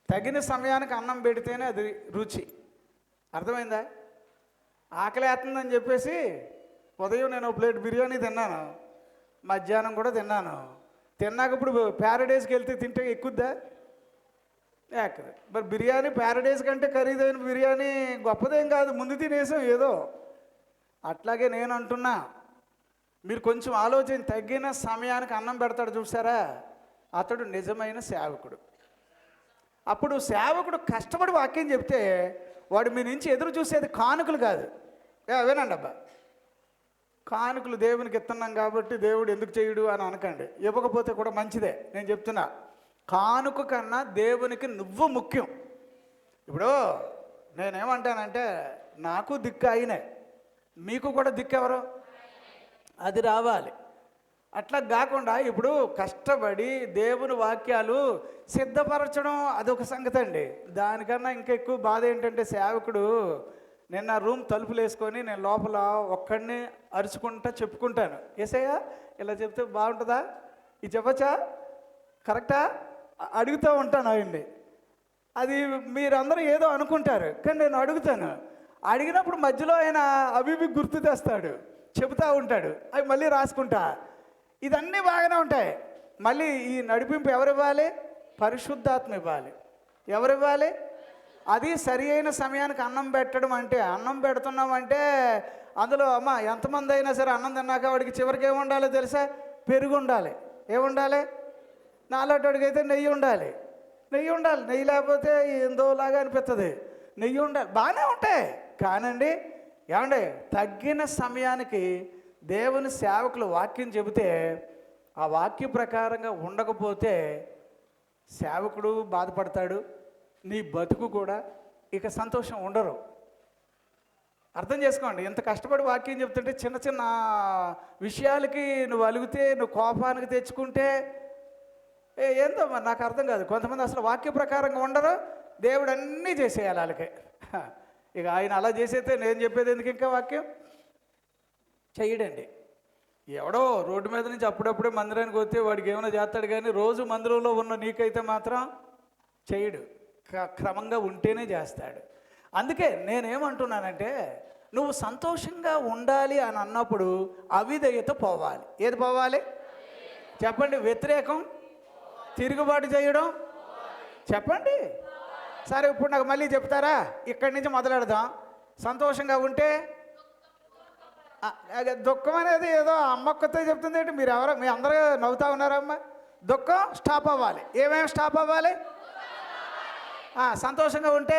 తగిన సమయానికి అన్నం పెడితేనే అది రుచి. అర్థమైందా? ఆకలి వేస్తుందని చెప్పేసి ఉదయం నేను ప్లేట్ బిర్యానీ తిన్నాను, మధ్యాహ్నం కూడా తిన్నాను. తిన్నాక ఇప్పుడు ప్యారడైస్కి వెళ్తే తింటే ఎక్కుద్దా? ఎక్కదు. మరి బిర్యానీ ప్యారడైస్ కంటే ఖరీదైన బిర్యానీ గొప్పదేం కాదు, ముందు తినేసాం ఏదో. అట్లాగే నేను అంటున్నా, మీరు కొంచెం ఆలోచన. తగ్గిన సమయానికి అన్నం పెడతాడు చూసారా, అతడు నిజమైన సేవకుడు. అప్పుడు సేవకుడు కష్టపడి వాక్యం చెప్తే వాడు మీ నుంచి ఎదురు చూసేది కానుకలు కాదు. వినండి అబ్బా, కానుకలు దేవునికి ఇస్తున్నాం కాబట్టి దేవుడు ఎందుకు చేయడు అని అనకండి. ఇవ్వకపోతే కూడా మంచిదే. నేను చెప్తున్నా, కానుక కన్నా దేవునికి నువ్వు ముఖ్యం. ఇప్పుడు నేనేమంటానంటే, నాకు దిక్కు ఆయనే, మీకు కూడా దిక్కు ఎవరు? అది రావాలి. అట్లా కాకుండా ఇప్పుడు కష్టపడి దేవుని వాక్యాలు సిద్ధపరచడం అదొక సంగతి అండి. దానికన్నా ఇంకా ఎక్కువ బాధ ఏంటంటే, సేవకుడు నేను నా రూమ్ తలుపులు వేసుకొని నేను లోపల ఒక్కడిని అరుచుకుంటా చెప్పుకుంటాను, యేసయ్యా ఇలా చెప్తే బాగుంటుందా, ఇది చెప్పచ్చా, కరెక్టా, అడుగుతూ ఉంటాను ఆయన్ని. అది మీరందరూ ఏదో అనుకుంటారు, కానీ నేను అడుగుతాను. అడిగినప్పుడు మధ్యలో ఆయన అవి గుర్తు తెస్తాడు, చెబుతూ ఉంటాడు, అవి మళ్ళీ రాసుకుంటా. ఇదన్నీ బాగానే ఉంటాయి. మళ్ళీ ఈ నడిపింపు ఎవరివ్వాలి? పరిశుద్ధాత్మ ఇవ్వాలి. ఎవరివ్వాలి? అది సరి అయిన సమయానికి అన్నం పెట్టడం. అంటే అన్నం పెడుతున్నామంటే అందులో అమ్మ ఎంతమంది అయినా సరే అన్నం తిన్నాక వాడికి చివరికి ఏముండాలో తెలుసా? పెరుగు ఉండాలి. ఏముండాలి? నాలాంటివాడికైతే నెయ్యి ఉండాలి. నెయ్యి ఉండాలి. నెయ్యి లేకపోతే ఏందోలాగా అనిపిస్తుంది. నెయ్యి ఉండాలి. బాగానే ఉంటాయి. కానండి, ఏమండి, తగ్గిన సమయానికి దేవుని సేవకులు వాక్యం చెబితే ఆ వాక్య ప్రకారంగా ఉండకపోతే సేవకుడు బాధపడతాడు, నీ బతుకు కూడా ఇక సంతోషం ఉండరు. అర్థం చేసుకోండి. ఇంత కష్టపడి వాక్యం చెప్తుంటే చిన్న చిన్న విషయాలకి నువ్వు అలిగితే, నువ్వు కోపానికి తెచ్చుకుంటే ఏందో మరి నాకు అర్థం కాదు. కొంతమంది అసలు వాక్య ప్రకారంగా ఉండరు, దేవుడు అన్నీ చేసేయాలి వాళ్ళకి. ఇక ఆయన అలా చేసేస్తే నేను చెప్పేది ఎందుకు ఇంకా వాక్యం చెయ్యడండి. ఎవడో రోడ్డు మీద నుంచి అప్పుడప్పుడే మందిరానికి వస్తే వాడికి ఏమైనా చేస్తాడు, కానీ రోజు మందిరంలో ఉన్న నీకైతే మాత్రం చేయడు. క్రమంగా ఉంటేనే చేస్తాడు. అందుకే నేనేమంటున్నానంటే, నువ్వు సంతోషంగా ఉండాలి అని అన్నప్పుడు అవిధేయత పోవాలి. ఏది పోవాలి చెప్పండి? వ్యతిరేకం, తిరుగుబాటు చేయడం చెప్పండి. సరే, ఇప్పుడు నాకు మళ్ళీ చెప్తారా? ఇక్కడి నుంచి మొదలెడదాం. సంతోషంగా ఉంటే దుఃఖం అనేది ఏదో అమ్మక్కతో చెప్తుంది ఏంటి? మీరు ఎవరో మీ అందరూ నవ్వుతా ఉన్నారమ్మా. దుఃఖం స్టాప్ అవ్వాలి. ఏమేమి స్టాప్ అవ్వాలి? సంతోషంగా ఉంటే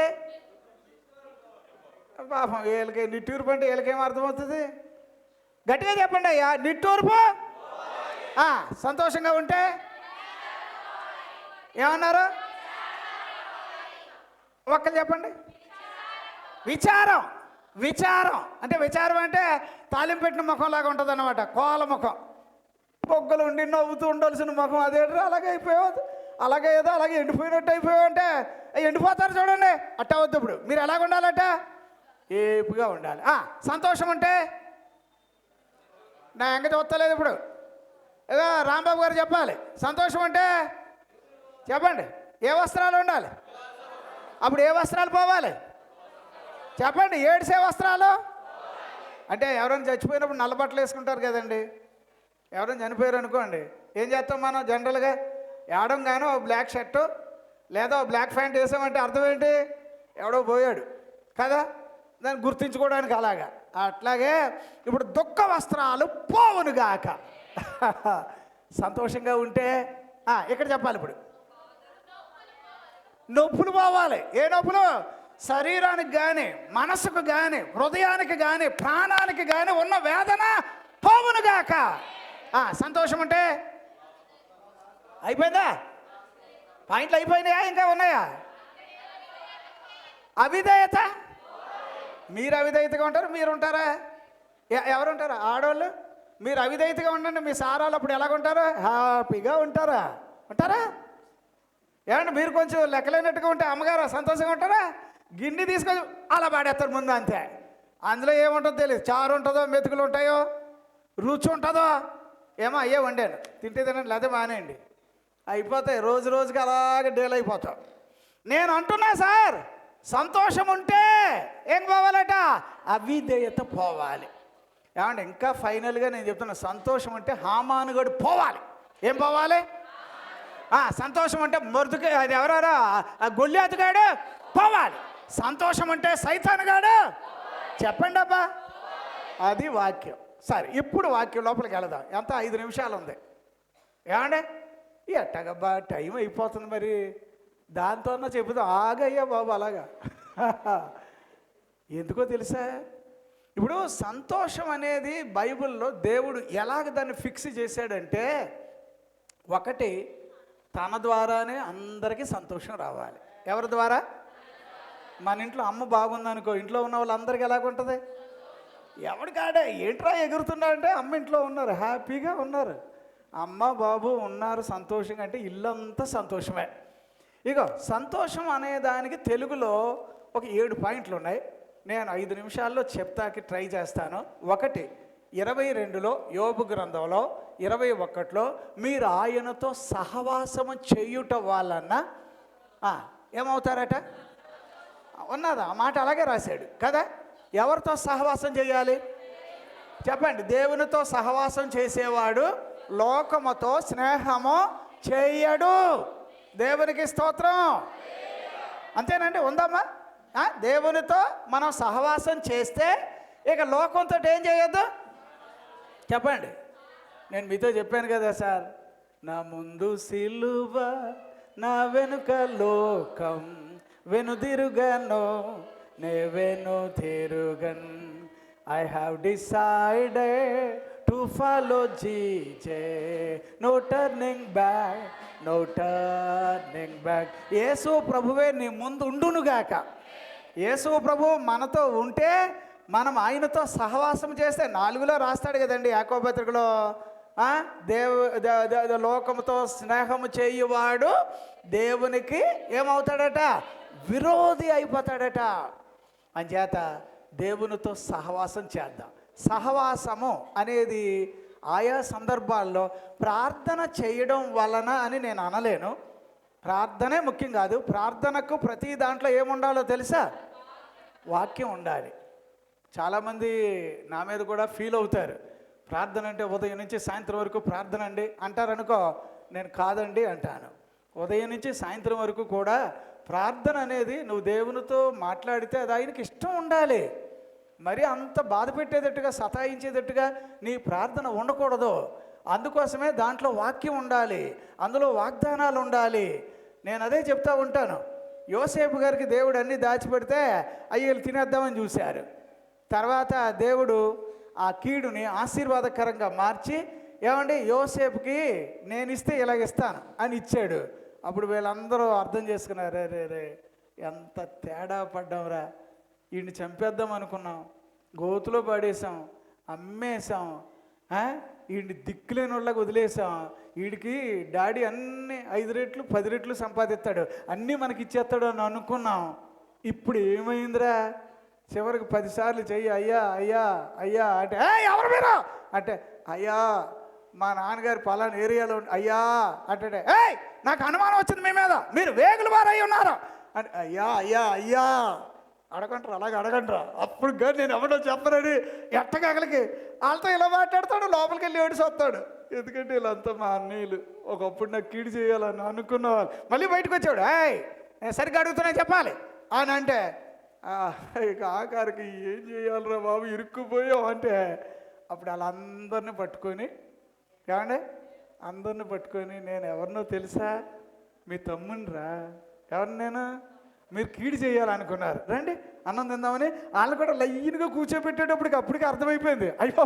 పాపం వీళ్ళకి నిట్టూర్పు అంటే వీళ్ళకేం అర్థమవుతుంది? గట్టిగా చెప్పండి అయ్యా, నిట్టూర్పు. సంతోషంగా ఉంటే ఏమన్నారు? ఒక్కరు చెప్పండి. విచారం. విచారం అంటే, విచారం అంటే తాలింపు పెట్టిన ముఖం లాగా ఉంటుంది అన్నమాట. కోల ముఖం, పొగ్గలు ఉండి నవ్వుతూ ఉండాల్సిన ముఖం అదేంటి అలాగే అయిపోయావు, అలాగే ఏదో అలాగే ఎండిపోయినట్టు అయిపోయావు అంటే ఎండిపోతారు చూడండి. అట్ట వద్దు. ఇప్పుడు మీరు ఎలాగ ఉండాలట? ఏపుగా ఉండాలి. సంతోషం అంటే నా ఎంగ చూస్తలేదు. ఇప్పుడు ఏదో రాంబాబు గారు చెప్పాలి. సంతోషం అంటే చెప్పండి, ఏ వస్త్రాలు ఉండాలి? అప్పుడు ఏ వస్త్రాలు పోవాలి చెప్పండి? ఏడ్సే వస్త్రాలు అంటే ఎవరైనా చచ్చిపోయినప్పుడు నల్ల బట్టలు వేసుకుంటారు కదండి. ఎవరైనా చనిపోయారు అనుకోండి, ఏం చేస్తాం మనం జనరల్గా? ఏడంగానో బ్లాక్ షర్టు లేదా బ్లాక్ ప్యాంట్ వేసామంటే అర్థం ఏంటి? ఎవడో పోయాడు కదా, దాన్ని గుర్తించుకోవడానికి. అలాగా అట్లాగే ఇప్పుడు దుఃఖ వస్త్రాలు పోవునుగాక. సంతోషంగా ఉంటే ఇక్కడ చెప్పాలి. ఇప్పుడు నొప్పులు పోవాలి. ఏ నొప్పులు? శరీరానికి కానీ, మనసుకు కానీ, హృదయానికి కానీ, ప్రాణానికి కానీ ఉన్న వేదన పోవునుగాక. సంతోషం అంటే అయిపోయిందా? పాయింట్లు అయిపోయినాయా? ఇంకా ఉన్నాయా? అవిధేయత. మీరు అవిధేయతగా ఉంటారు. మీరు ఉంటారా? ఎవరు ఉంటారా? ఆడవాళ్ళు మీరు అవిధేయతగా ఉండండి. మీ సారాలు అప్పుడు ఎలాగుంటారు? హ్యాపీగా ఉంటారా? ఉంటారా? ఏమంటే మీరు కొంచెం లెక్కలేనట్టుగా ఉంటే అమ్మగారు సంతోషంగా ఉంటారా? గిన్నె తీసుకొని అలా పాడేస్తారు ముందు, అంతే. అందులో ఏముంటుందో తెలియదు. చారు ఉంటుందో, మెతుకులు ఉంటాయో, రుచి ఉంటుందో ఏమో అయ్యే వండాను. తింటే తినండి, లేదా మానేయండి, అయిపోతాయి. రోజు రోజుకి అలాగే డీల్ అయిపోతాం. నేను అంటున్నా సార్, సంతోషం ఉంటే ఏం పోవాలట? అవిధేయత పోవాలి. ఏమంటే ఇంకా ఫైనల్గా నేను చెప్తున్నా, సంతోషం అంటే హామానుగడు పోవాలి. ఏం పోవాలి? సంతోషం అంటే మొరుదుకు అది ఎవరారా గొల్లియాతుగాడు పోవాలి. సంతోషం అంటే సైతానుగాడు చెప్పండి అబ్బా. అది వాక్యం. సరే, ఇప్పుడు వాక్యం లోపలికి వెళదాం. ఎంత 5 నిమిషాలు ఉంది. ఏమండే ఎట్టగబ్బా టైం అయిపోతుంది, మరి దాంతో చెబుదాం. ఆగయ్యా బాబు అలాగా. ఎందుకో తెలుసా, ఇప్పుడు సంతోషం అనేది బైబిల్లో దేవుడు ఎలాగ దాన్ని ఫిక్స్ చేశాడంటే, ఒకటి తన ద్వారానే అందరికీ సంతోషం రావాలి. ఎవరి ద్వారా? మన ఇంట్లో అమ్మ బాగుందనుకో, ఇంట్లో ఉన్న వాళ్ళందరికీ ఎలాగుంటుంది? ఎవరికాడే ఏంట్రా ఎగురుతున్నారంటే అమ్మ ఇంట్లో ఉన్నారు, హ్యాపీగా ఉన్నారు, అమ్మ బాబు ఉన్నారు సంతోషంగా, అంటే ఇల్లంతా సంతోషమే. ఇక సంతోషం అనే దానికి తెలుగులో ఒక 7 పాయింట్లు ఉన్నాయి. నేను 5 నిమిషాల్లో చెప్తాకి ట్రై చేస్తాను. ఒకటి 22లో యోబు గ్రంథంలో 21లో మీరు ఆయనతో సహవాసము చేయుట వలన ఏమవుతారట? ఉన్నదా ఆ మాట? అలాగే రాశాడు కదా. ఎవరితో సహవాసం చేయాలి చెప్పండి? దేవునితో సహవాసం చేసేవాడు లోకముతో స్నేహము చేయడు. దేవునికి స్తోత్రం. అంతేనండి, ఉందమ్మా. దేవునితో మనం సహవాసం చేస్తే ఇక లోకంతో ఏం చేయొద్దు చెప్పండి. నేను మీతో చెప్పాను కదా సార్, నా ముందు సిలువ, నా వెనుక లోకం, వెనుదిరుగను నే వెనుదిరుగన్. I have decided to follow Jesus, no turning back, no turning back. యేసు ప్రభువే నీ ముందు ఉండునుగాక. యేసు ప్రభు మనతో ఉంటే మనం ఆయనతో సహవాసం చేస్తే 4లో రాస్తాడు కదండి యాకోబు పత్రికలో, లోకముతో స్నేహము చేయువాడు దేవునికి ఏమవుతాడట? విరోధి అయిపోతాడట. అంచేత దేవునితో సహవాసం చేద్దాం. సహవాసము అనేది ఆయా సందర్భాల్లో ప్రార్థన చేయడం వలన అని నేను అనలేను. ప్రార్థనే ముఖ్యం కాదు. ప్రార్థనకు ప్రతి దాంట్లో ఏముండాలో తెలుసా? వాక్యం ఉండాలి. చాలామంది నా మీద కూడా ఫీల్ అవుతారు, ప్రార్థన అంటే ఉదయం నుంచి సాయంత్రం వరకు ప్రార్థన అండి అంటారనుకో. నేను కాదండి అంటాను. ఉదయం నుంచి సాయంత్రం వరకు కూడా ప్రార్థన అనేది నువ్వు దేవునితో మాట్లాడితే అది ఆయనకి ఇష్టం ఉండాలి. మరి అంత బాధ పెట్టేటట్టుగా సతాయించేటట్టుగా నీ ప్రార్థన ఉండకూడదు. అందుకోసమే దాంట్లో వాక్యం ఉండాలి, అందులో వాగ్దానాలు ఉండాలి. నేను అదే చెప్తా ఉంటాను. యోసేపు గారికి దేవుడు అన్నీ దాచిపెడితే అయ్యలు తినేద్దామని చూశారు. తర్వాత దేవుడు ఆ కీడుని ఆశీర్వాదకరంగా మార్చి ఏమండి యోసేపుకి నేను ఇస్తే ఇలాగిస్తాను అని ఇచ్చాడు. అప్పుడు వీళ్ళందరూ అర్థం చేసుకున్నారు, రే ఎంత తేడా పడ్డాంరా, వీడిని చంపేద్దాం అనుకున్నాం, గోతులో పడేసాం, అమ్మేశాం, వీడిని దిక్కులేని వాళ్ళకి వదిలేసాం, వీడికి డాడీ అన్నీ 5 రెట్లు 10 రెట్లు సంపాదిస్తాడు, అన్నీ మనకి ఇచ్చేస్తాడు అని అనుకున్నాం. ఇప్పుడు ఏమైందిరా? చివరికి 10 సార్లు చెయ్యి అయ్యా అయ్యా అయ్యా అంటే ఎవరు మీరు అంటే, అయ్యా మా నాన్నగారు పలానా ఏరియాలో అయ్యా అంటే, నాకు అనుమానం వచ్చింది మీ మీద, మీరు వేగులు వారై ఉన్నారు అంటే, అయ్యా అయ్యా అయ్యా అడగంటారు, అలాగే అడగంటారా. అప్పుడు కానీ నేను ఎవడో చెప్పనని ఎట్టగలకి వాళ్ళతో ఇలా మాట్లాడతాడు, లోపలికి వెళ్ళి ఏడిసి వస్తాడు. ఎందుకంటే వీళ్ళంతా మా అన్నయ్యలు, ఒకప్పుడు నాకు కీడు చేయాలని అనుకున్న వాళ్ళు. మళ్ళీ బయటకు వచ్చాడు, నేను సరిగ్గా అడుగుతున్నా చెప్పాలి అని అంటే, ఇక ఆఖరికి ఏం చేయాలరా బాబు ఇరుక్కుపోయాం అంటే, అప్పుడు వాళ్ళందరినీ పట్టుకొని ఏమండే అందరిని పట్టుకొని, నేను ఎవరినో తెలుసా? మీ తమ్మునిరా. ఎవరిని నేను? మీరు కీడు చేయాలనుకున్నారు, రండి అన్నం తిందామని వాళ్ళు కూడా లైన్గా కూర్చోబెట్టేటప్పటికి అప్పటికి అర్థమైపోయింది, అయ్యో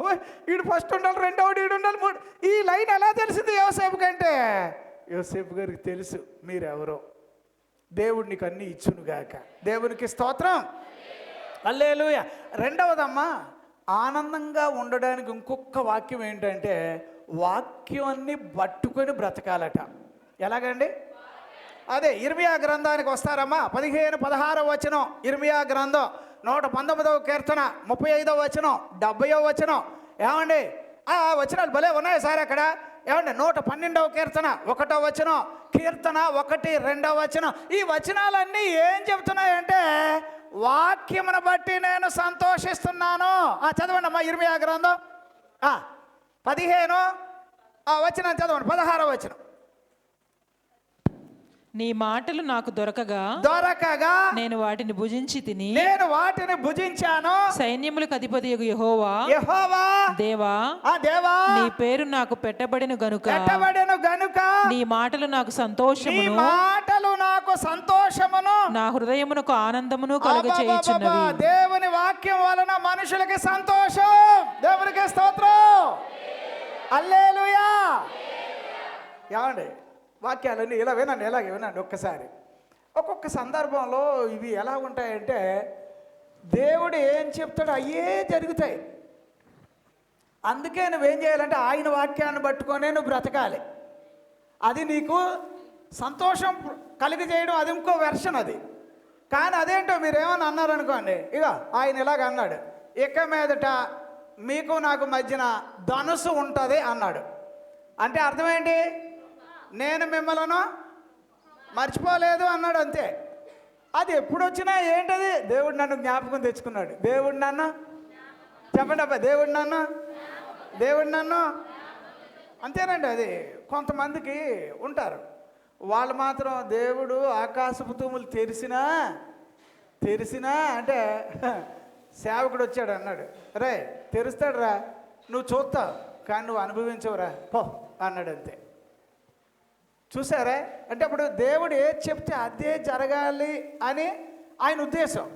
వీడు ఫస్ట్ ఉండాలి, రెండోడు వీడు ఉండాలి, మూడు. ఈ లైన్ ఎలా తెలిసింది యోసేపు కంటే? యోసేపు గారికి తెలుసు మీరెవరో, దేవుడు నీకు అన్నీ ఇచ్చునుగాక. దేవునికి స్తోత్రం, హల్లెలూయా. రెండవదమ్మా, ఆనందంగా ఉండడానికి ఇంకొక వాక్యం ఏంటంటే, వాక్యాన్ని పట్టుకొని బ్రతకాలట. ఎలాగండి? అదే ఇర్మియా గ్రంథానికి వస్తారమ్మా, 15-16 వచనం. ఇర్మియా గ్రంథం 119వ కీర్తన 35వ వచనం, 70వ వచనం. ఏమండి ఆ వచనాలు భలే ఉన్నాయి సార్ అక్కడ. ఏమండి 112వ కీర్తన 1వ వచనం, కీర్తన 1, 2వ వచనం. ఈ వచనాలన్నీ ఏం చెబుతున్నాయంటే వాక్యమును బట్టి నేను సంతోషిస్తున్నాను. చదవండి అమ్మా ఇర్మీయా గ్రంథం 15 వచనం చదవండి, 16వ వచనం. నీ మాటలు నాకు దొరకగా నేను వాటిని భుజించి తిని భుజించాను. సైన్యములకు అధిపతియగు యెహోవా దేవా నీ పేరు నాకు పెట్టబడిన గనుక నీ మాటలు నాకు సంతోషమును నా హృదయమునకు ఆనందమును కలుగచేయుచున్నవి. దేవుని వాక్యం వలన మనుషులకి సంతోషం. దేవునికి స్తోత్రం. హల్లెలూయా. ఏమండి వాక్యాలన్నీ ఇలా వినండి, ఎలాగే వినండి ఒక్కసారి. ఒక్కొక్క సందర్భంలో ఇవి ఎలా ఉంటాయంటే దేవుడు ఏం చెప్తాడో అయ్యే జరుగుతాయి. అందుకే నువ్వేం చేయాలంటే ఆయన వాక్యాన్ని పట్టుకొనే నువ్వు బ్రతకాలి. అది నీకు సంతోషం కలిగజేయడం, అది ఇంకో వెర్షన్ అది. కానీ అదేంటో మీరు ఏమని అన్నారనుకోండి, ఇక ఆయన ఇలాగ అన్నాడు, ఇక మీదట మీకు నాకు మధ్యన ధనుసు ఉంటుంది అన్నాడు. అంటే అర్థమేంటి? నేను మిమ్మల్ని మర్చిపోలేదు అన్నాడు, అంతే. అది ఎప్పుడు వచ్చినా ఏంటది? దేవుడు నన్ను జ్ఞాపకం తెచ్చుకున్నాడు. దేవుడు నన్ను చెప్పండి అబ్బా, దేవుడు నన్ను అంతేనండి. అది కొంతమందికి ఉంటారు, వాళ్ళు మాత్రం దేవుడు ఆకాశపు తూములు తెరిసినా అంటే సేవకుడు వచ్చాడు అన్నాడు, రే తెరుస్తాడు రా, నువ్వు చూస్తావు కానీ నువ్వు అనుభవించవురా పో అన్నాడు, అంతే. చూసారా? అంటే అప్పుడు దేవుడు ఏది చెప్తే అదే జరగాలి అని ఆయన ఉద్దేశం.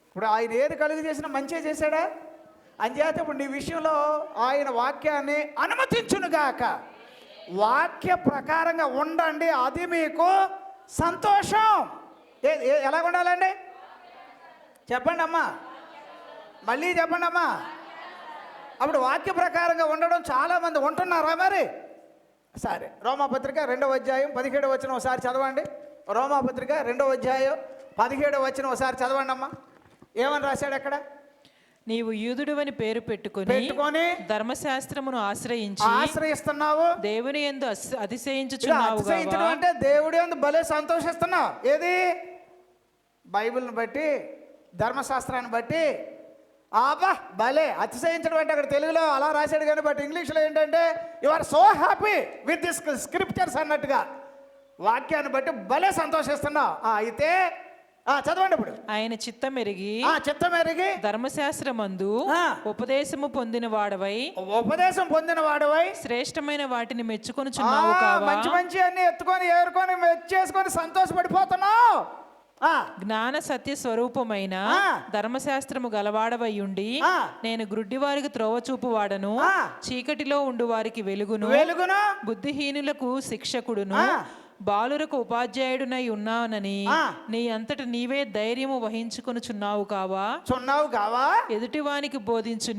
ఇప్పుడు ఆయన ఏది కలుగు చేసినా మంచిగా చేశాడా? అంచేత ఇప్పుడు నీ విషయంలో ఆయన వాక్యాన్ని అనుమతించునుగాక, వాక్య ప్రకారంగా ఉండండి, అది మీకు సంతోషం. ఎలా ఉండాలండి? చెప్పండి అమ్మా, మళ్ళీ చెప్పండి అమ్మా. అప్పుడు వాక్య ప్రకారంగా ఉండడం చాలామంది ఉంటున్నారా మరి? సరే, రోమాపత్రిక 2వ అధ్యాయం 17వ వచనం ఒకసారి చదవండి. రోమాపత్రిక 2వ అధ్యాయం 17వ వచనం ఒకసారి చదవండి అమ్మా. ఏమని రాశాడు అక్కడ? నీవు యూదుడవని పేరు పెట్టుకొని ధర్మశాస్త్రమును ఆశ్రయిస్తున్నావు, దేవుని యందు అతిశయించుచున్నావు. అంటే దేవుడి యందు భలే సంతోషిస్తున్నావు. ఏది? బైబిల్ని బట్టి, ధర్మశాస్త్రాన్ని బట్టి. ఆబా భలే అతిశయించడం అంటే అక్కడ తెలుగులో అలా రాశాడు కానీ, బట్ ఇంగ్లీష్లో ఏంటంటే you are so happy with this scriptures అన్నట్టుగా వాక్యాన్ని బట్టి భలే సంతోషిస్తున్నావు. అయితే చదవండి ఇప్పుడు. ఆయన చిత్తం ఎరిగి ధర్మశాస్త్రమందు ఉపదేశం పొందిన వాడవై శ్రేష్టమైన వాటిని మెచ్చుకొనుచున్నావు. మంచి అన్ని ఎత్తుకొని ఏరుకొని మెచ్చేసుకొని సంతోషపడిపోతున్నావు. జ్ఞాన సత్య స్వరూపమైన ధర్మశాస్త్రము గలవాడవై ఉండి నేను గ్రుడ్డి వారికి త్రోవ చూపు వాడను, చీకటిలో ఉండు వారికి వెలుగును, బుద్ధిహీనులకు శిక్షకుడును, బాలురకు ఉపాధ్యాయుడునై ఉన్నానని నీ అంతట నీవే ధైర్యము వహించుకొనుచున్నావు కావా? ఎదుటివానికి బోధించు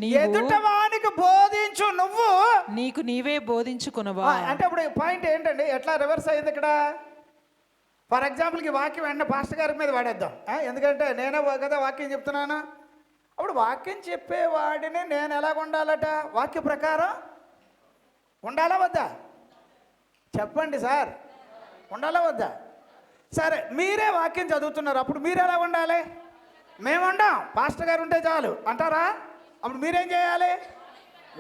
నువ్వు నీకు నీవే బోధించుకునవా? అంటే ఇప్పుడు పాయింట్ ఏంటండి, ఎట్లా రివర్స్ అయింది ఇక్కడ? ఫర్ ఎగ్జాంపుల్కి వాక్యం వెంటనే పాస్టర్ గారి మీద వాడేద్దాం, ఎందుకంటే నేనే కదా వాక్యం చెప్తున్నాను. అప్పుడు వాక్యం చెప్పేవాడిని నేను ఎలాగ ఉండాలట? వాక్య ప్రకారం ఉండాలా వద్దా? చెప్పండి సార్, ఉండాలా వద్దా? సరే, మీరే వాక్యం చదువుతున్నారు, అప్పుడు మీరు ఎలా ఉండాలి? మేము ఉండాం, పాస్టర్ గారు ఉంటే చాలు అంటారా? అప్పుడు మీరేం చేయాలి?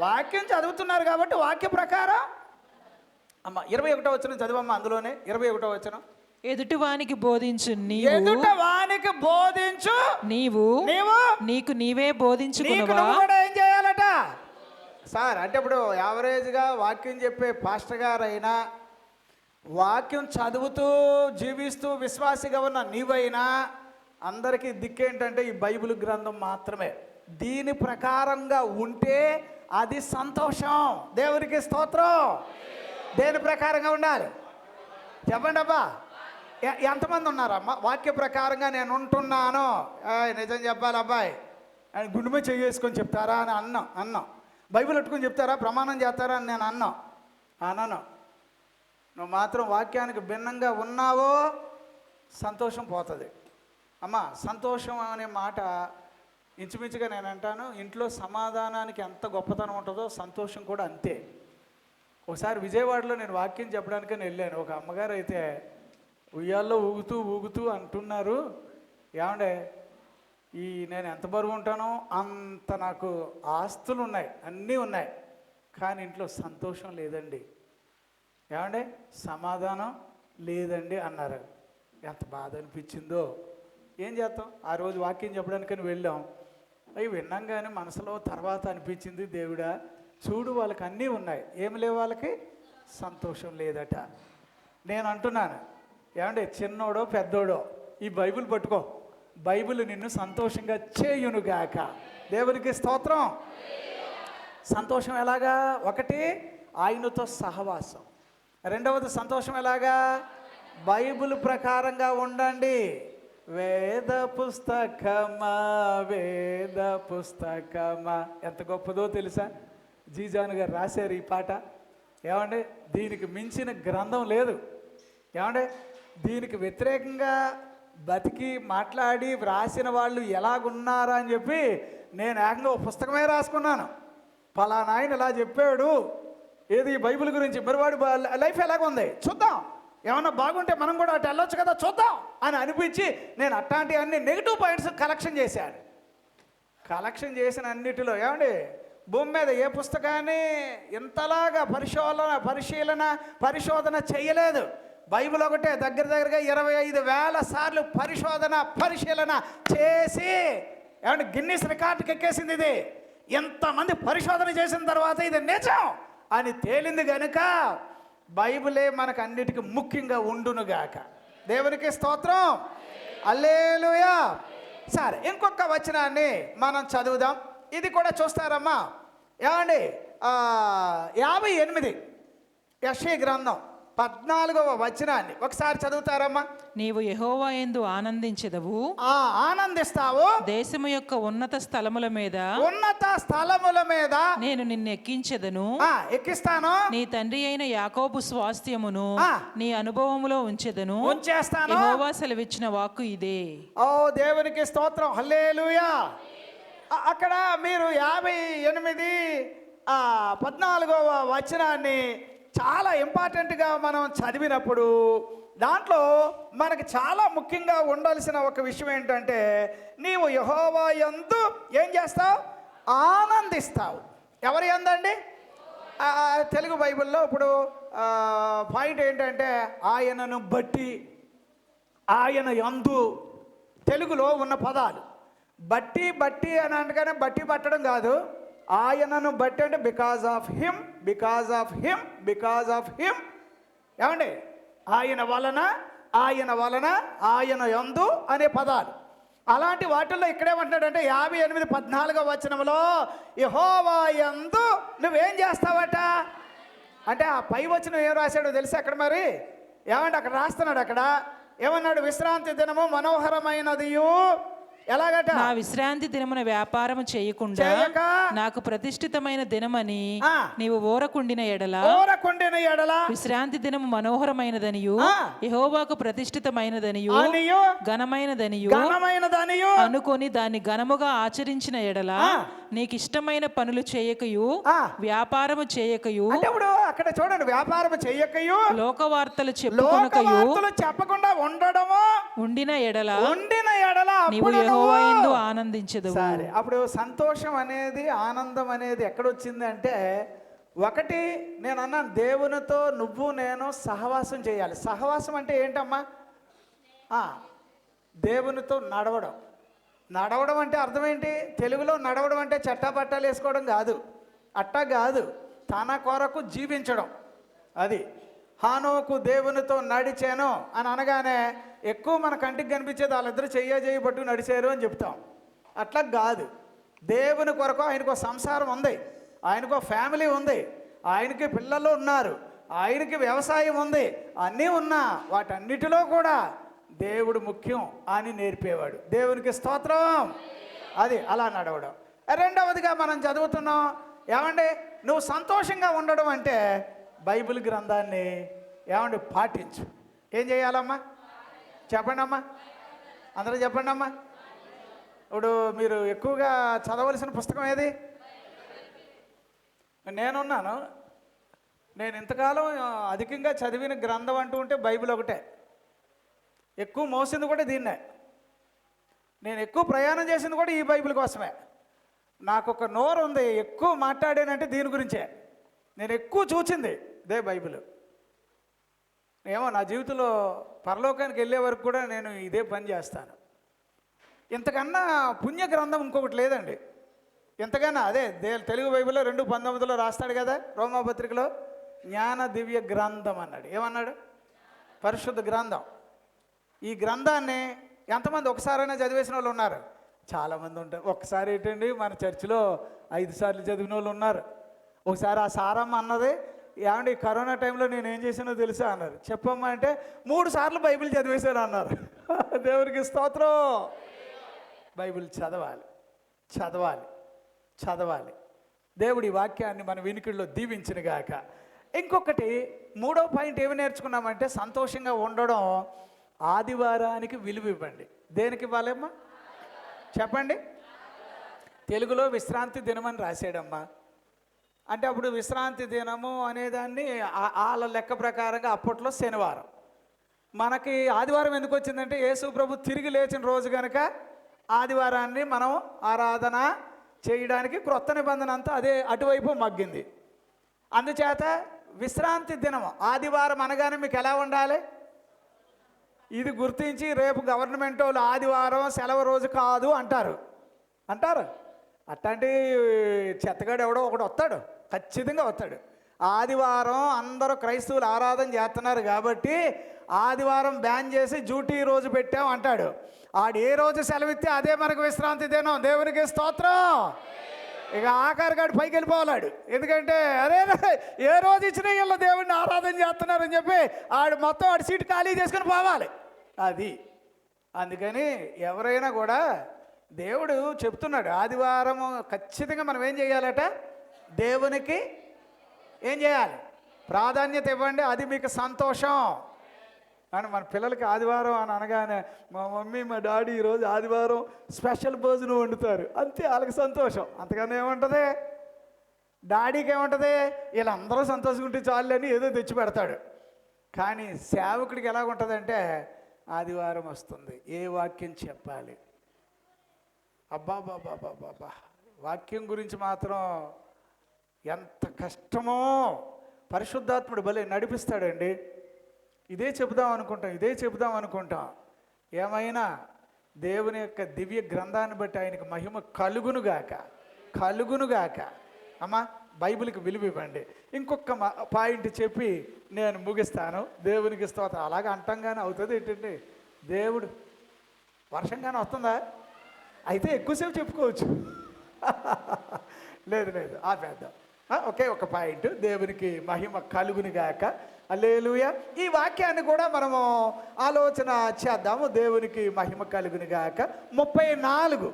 వాక్యం చదువుతున్నారు కాబట్టి వాక్య ప్రకారం. అమ్మ 21వ వచనం చదివమ్మా, అందులోనే 21వ వచనం. ఎదుటివానికి బోధించు నీవు నీకు నీవే బోధించుకున్నావా? ఏం చేయాలట సార్? అంటే ఇప్పుడు యావరేజ్గా వాక్యం చెప్పే పాస్టర్ గారు అయినా, వాక్యం చదువుతూ జీవిస్తూ విశ్వాసిగా ఉన్న నీవైనా, అందరికీ దిక్కేంటంటే ఈ బైబిల్ గ్రంథం మాత్రమే. దీని ప్రకారంగా ఉంటే అది సంతోషం. దేవునికి స్తోత్రం. దేని ప్రకారంగా ఉండాలి చెప్పండి అబ్బా. ఎంతమంది ఉన్నారమ్మా వాక్య ప్రకారంగా నేను ఉంటున్నాను? నిజం చెప్పాలి అబ్బాయి, ఆయన గుండె మీద చేసుకొని చెప్తారా అని అన్నాం. బైబిల్ పెట్టుకొని చెప్తారా, ప్రమాణం చేస్తారా అని నేను అన్నాను. నువ్వు మాత్రం వాక్యానికి భిన్నంగా ఉన్నావో సంతోషం పోతుంది. అమ్మా, సంతోషం అనే మాట ఇంచుమించుగా నేను అంటాను, ఇంట్లో సమాధానానికి ఎంత గొప్పతనం ఉంటుందో సంతోషం కూడా అంతే. ఒకసారి విజయవాడలో నేను వాక్యం చెప్పడానికని వెళ్ళాను. ఒక అమ్మగారు అయితే ఉయ్యాల్లో ఊగుతూ ఊగుతూ అంటున్నారు, ఏమండే నేను ఎంత బరువు ఉంటానో అంత నాకు ఆస్తులు ఉన్నాయి, అన్నీ ఉన్నాయి, కానీ ఇంట్లో సంతోషం లేదండి, ఏమండే సమాధానం లేదండి అన్నారు. ఎంత బాధ అనిపించిందో. ఏం చేస్తాం, ఆ రోజు వాక్యం చెప్పడానికని వెళ్ళాం. అవి విన్నాం కానీ మనసులో తర్వాత అనిపించింది, దేవుడా చూడు వాళ్ళకి అన్నీ ఉన్నాయి, ఏమి లేవు, వాళ్ళకి సంతోషం లేదట. నేను అంటున్నాను, ఏమంటే చిన్నోడో పెద్దోడో ఈ బైబిల్ పట్టుకో, బైబిల్ నిన్ను సంతోషంగా చేయునుగాక. దేవునికి స్తోత్రం. సంతోషం ఎలాగా? ఒకటి ఆయనతో సహవాసం, రెండవది సంతోషం ఎలాగా? బైబిల్ ప్రకారంగా ఉండండి. వేద పుస్తకమా వేద పుస్తకమా, ఎంత గొప్పదో తెలుసా? జీజాను గారు రాశారు ఈ పాట. ఏమండి దీనికి మించిన గ్రంథం లేదు. ఏమండి దీనికి వ్యతిరేకంగా బతికి మాట్లాడి వ్రాసిన వాళ్ళు ఎలాగున్నారా అని చెప్పి నేను ఏకంగా ఒక పుస్తకమే రాసుకున్నాను. పలానా ఆయన ఇలా చెప్పాడు, ఏది బైబిల్ గురించి, మరి వాడి లైఫ్ ఎలాగుంది చూద్దాం, ఏమన్నా బాగుంటే మనం కూడా అటు వెళ్ళొచ్చు కదా చూద్దాం అని అనిపించి నేను అట్లాంటి అన్ని నెగిటివ్ పాయింట్స్ కలెక్షన్ చేశాను. కలెక్షన్ చేసిన అన్నిటిలో ఏమండి భూమి మీద ఏ పుస్తకాన్ని ఇంతలాగా పరిశోధన చేయలేదు. బైబిల్ ఒకటే దగ్గరగా 25,000 సార్లు పరిశీలన చేసి ఏమంటే గిన్నిస్ రికార్డుకి ఎక్కేసింది. ఇది ఎంతమంది పరిశోధన చేసిన తర్వాత ఇది నిజం అని తేలింది కనుక బైబిలే మనకు అన్నిటికీ ముఖ్యంగా ఉండునుగాక. దేవునికి స్తోత్రం. హల్లెలూయా. సరే, ఇంకొక వచనాన్ని మనం చదువుదాం. ఇది కూడా చూస్తారమ్మా. ఏమండి 58 యెషయా గ్రంథం 14వ వచనాన్ని ఒకసారి చదువుతారమ్మా. నీవు యెహోవా యందు ఆనందించెదవు, ఆనందిస్తావు, దేశము యొక్క ఉన్నత స్థలముల మీద నేను నిన్ను ఎక్కించెదను, ఎక్కిస్తాను, నీ తండ్రి అయిన యాకోబు స్వాస్థ్యమును నీ అనుభవములో ఉంచేస్తాను. యెహోవా సెలవిచ్చిన వాక్కు ఇదే. ఓ దేవునికి స్తోత్రం. హల్లెలూయా. అక్కడ మీరు 58 14వ వచనాన్ని చాలా ఇంపార్టెంట్గా మనం చదివినప్పుడు దాంట్లో మనకి చాలా ముఖ్యంగా ఉండాల్సిన ఒక విషయం ఏంటంటే, నీవు యెహోవా యందు ఏం చేస్తావు? ఆనందిస్తావు. ఎవరి యందండి? తెలుగు బైబిల్లో ఇప్పుడు పాయింట్ ఏంటంటే ఆయనను బట్టి, ఆయన యందు. తెలుగులో ఉన్న పదాలు బట్టి అని అనగానే బట్టి పట్టడం కాదు. ఆయనను బట్టి అంటే బికాజ్ ఆఫ్ హిమ్. ఏమండి ఆయన వలన ఆయన యందు అనే పదాలు. అలాంటి వాటిల్లో ఇక్కడేమంటున్నాడంటే 58:14వ వచనంలో యెహోవా యందు నువ్వేం చేస్తావట అంటే, ఆ పై వచనం ఏం రాశాడో తెలుసా అక్కడ? మరి ఏమంటే అక్కడ రాస్తున్నాడు, అక్కడ ఏమన్నాడు? విశ్రాంతి దినము మనోహరమైనదియు. ఎలాగట? నా విశ్రాంతి దినమున వ్యాపారము చేయకుండా నాకు ప్రతిష్ఠితమైన దినమని నీవు ఓరకుండిన ఎడల విశ్రాంతి దినము మనోహరమైనదనియు యెహోవాకు ప్రతిష్ఠితమైనదనియు ఘనమైనదనియు అనుకొని దాన్ని ఘనముగా ఆచరించిన ఎడల నీకు ఇష్టమైన పనులు చేయకయు వ్యాపారము చేయకయు. అక్కడ చూడండి, వ్యాపారము చేయకయు లోకవార్తలు చెప్పుకొనకయు చెప్పకుండా ఉండడము ఉండిన ఎడల నీవు యెహోవా యందు ఆనందించెదవు. సరే, అప్పుడు సంతోషం అనేది, ఆనందం అనేది ఎక్కడొచ్చింది అంటే, ఒకటి నేను అన్నాను, దేవునితో నువ్వు నేను సహవాసం చేయాలి. సహవాసం అంటే ఏంటమ్మా? దేవునితో నడవడం అంటే అర్థం ఏంటి? తెలుగులో నడవడం అంటే చట్టాపట్టాలు వేసుకోవడం కాదు, అట్టా కాదు, తన కొరకు జీవించడం. అది హానోకు దేవునితో నడిచాను అని అనగానే ఎక్కువ మన కంటికి కనిపించేది వాళ్ళిద్దరు చెయ్యి పట్టు నడిచారు అని చెప్తాం. అట్లా కాదు. దేవుని కొరకు ఆయనకు సంసారం ఉంది, ఆయనకు ఫ్యామిలీ ఉంది, ఆయనకి పిల్లలు ఉన్నారు, ఆయనకి వ్యవసాయం ఉంది, అన్నీ ఉన్నా వాటన్నిటిలో కూడా దేవుడు ముఖ్యం అని నేర్పేవాడు. దేవునికి స్తోత్రం. అది అలా నడవడం. రెండవదిగా మనం చదువుతున్నాం, ఏమండి నువ్వు సంతోషంగా ఉండడం అంటే బైబిల్ గ్రంథాన్ని ఏమండి పాటించు. ఏం చేయాలమ్మా? చెప్పండి అమ్మా, అందరూ చెప్పండి అమ్మా. ఇప్పుడు మీరు ఎక్కువగా చదవలసిన పుస్తకం ఏది? నేనున్నాను. నేను ఇంతకాలం అధికంగా చదివిన గ్రంథం అంటూ ఉంటే బైబిల్ ఒకటే. ఎక్కువ మోసింది కూడా దీన్నే. నేను ఎక్కువ ప్రయాణం చేసింది కూడా ఈ బైబిల్ కోసమే. నాకు ఒక నోరు ఉంది, ఎక్కువ మాట్లాడానంటే దీని గురించే. నేను ఎక్కువ చూచింది ఇదే బైబిల్. ఏమో నా జీవితంలో పరలోకానికి వెళ్ళే వరకు కూడా నేను ఇదే పని చేస్తాను. ఇంతకన్నా పుణ్య గ్రంథం ఇంకొకటి లేదండి. ఎంతకన్నా అదే తెలుగు బైబిల్లో 2:19 రాస్తాడు కదా, రోమాపత్రికలో జ్ఞాన దివ్య గ్రంథం అన్నాడు. ఏమన్నాడు? పరిశుద్ధ గ్రంథం. ఈ గ్రంథాన్ని ఎంతమంది ఒకసారైనా చదివేసిన వాళ్ళు ఉన్నారు? చాలామంది ఉంటారు. ఒక్కసారి ఏంటండి, మన చర్చిలో 5 సార్లు చదివిన వాళ్ళు ఉన్నారు. ఒకసారి ఆ సారమ్మ అన్నది, ఏమండి కరోనా టైంలో నేను ఏం చేసానో తెలుసా అన్నారు. చెప్పమ్మా అంటే 3 సార్లు బైబిల్ చదివేశాను అన్నారు. దేవునికి స్తోత్రం. బైబిల్ చదవాలి, చదవాలి, చదవాలి. దేవుడి వాక్యాన్ని మన వినికిడిలో దీవించినగాక. ఇంకొకటి 3వ పాయింట్ ఏమి నేర్చుకున్నామంటే, సంతోషంగా ఉండడం. ఆదివారానికి విలువ ఇవ్వండి. దేనికి ఇవ్వాలమ్మా చెప్పండి? తెలుగులో విశ్రాంతి దినమని రాసాడమ్మా. అంటే అప్పుడు విశ్రాంతి దినము అనేదాన్ని వాళ్ళ లెక్క ప్రకారంగా అప్పట్లో శనివారం. మనకి ఆదివారం ఎందుకు వచ్చిందంటే, యేసు ప్రభు తిరిగి లేచిన రోజు కనుక ఆదివారాన్ని మనం ఆరాధన చేయడానికి క్రొత్త నిబంధన అంతా అదే అటువైపు మగ్గింది. అందుచేత విశ్రాంతి దినము ఆదివారం అనగానే మీకు ఎలా ఉండాలి? ఇది గుర్తించి రేపు గవర్నమెంట్ వాళ్ళు ఆదివారం సెలవు రోజు కాదు అంటారు. అట్లాంటి చెత్తగాడు ఎవడో ఒకడు వస్తాడు, ఖచ్చితంగా వస్తాడు. ఆదివారం అందరూ క్రైస్తవులు ఆరాధన చేస్తున్నారు కాబట్టి ఆదివారం బ్యాన్ చేసి డ్యూటీ రోజు పెట్టాం అంటాడు. ఆడు ఏ రోజు సెలవిస్తే అదే మనకు విశ్రాంతి దినం. దేవునికి స్తోత్రం. ఇక ఆఖరి గాడు పైకి వెళ్ళిపోవాలాడు. ఎందుకంటే అదే ఏ రోజు ఇచ్చినా వీళ్ళ దేవుడిని ఆరాధన చేస్తున్నారని చెప్పి ఆడు మొత్తం ఆడు సీటు ఖాళీ చేసుకుని పోవాలి. అది అందుకని ఎవరైనా కూడా దేవుడు చెప్తున్నాడు, ఆదివారం ఖచ్చితంగా మనం ఏం చేయాలట? దేవునికి ఏం చేయాలి? ప్రాధాన్యత ఇవ్వండి, అది మీకు సంతోషం అని. మన పిల్లలకి ఆదివారం అని అనగానే మా మమ్మీ మా డాడీ ఈరోజు ఆదివారం స్పెషల్ భోజనం వండుతారు, అంతే వాళ్ళకి సంతోషం. అంతకన్నా ఏముంటుంది? డాడీకి ఏముంటుంది? వీళ్ళందరూ సంతోషంగా ఉంటే చాలు అని ఏదో తెచ్చి పెడతాడు. కానీ సేవకుడికి ఎలాగుంటుందంటే, ఆదివారం వస్తుంది, ఏ వాక్యం చెప్పాలి? అబ్బాబాబాబాబా, వాక్యం గురించి మాత్రం ఎంత కష్టమో. పరిశుద్ధాత్ముడు భలే నడిపిస్తాడండి. ఇదే చెబుదాం అనుకుంటాం. ఏమైనా దేవుని యొక్క దివ్య గ్రంథాన్ని బట్టి ఆయనకు మహిమ కలుగునుగాక. అమ్మా బైబిల్కి విలువ ఇవ్వండి. ఇంకొక పాయింట్ చెప్పి నేను ముగిస్తాను. దేవునికి స్తోత్రం. అలాగే అంటంగానే అవుతుంది ఏంటండి? దేవుడు వర్షంగానే వస్తుందా? అయితే ఎక్కువసేపు చెప్పుకోవచ్చు. లేదు ఆపేద్దాం. ఒకే ఒక పాయింట్. దేవునికి మహిమ కలుగునుగాక. హల్లెలూయా. ఈ వాక్యాన్ని కూడా మనము ఆలోచన చేద్దాము. దేవునికి మహిమ కలుగునుగాక. 34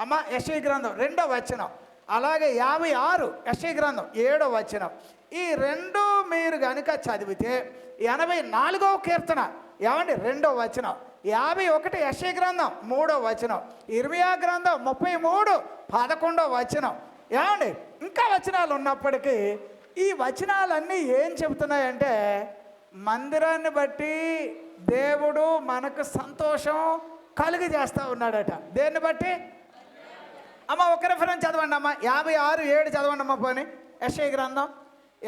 అమ్మ యెషయా గ్రంథం 2వ వచనం, అలాగే 56 యెషయా గ్రంథం 7వ వచనం. ఈ రెండు మీరు కనుక చదివితే 84వ కీర్తన ఏమండి 2వ వచనం, 51 యెషయా గ్రంథం 3వ వచనం, ఇర్మియా గ్రంథం 33 11వ వచనం. ఏమండి ఇంకా వచనాలు ఉన్నప్పటికీ ఈ వచనాలన్నీ ఏం చెబుతున్నాయంటే, మందిరాన్ని బట్టి దేవుడు మనకు సంతోషం కలుగజేస్తూ ఉన్నాడట. దేన్ని బట్టి? అమ్మ ఒక రిఫరెన్స్ చదవండి అమ్మ. 56:7 చదవండి అమ్మ. పోనీ యెషయా గ్రంథం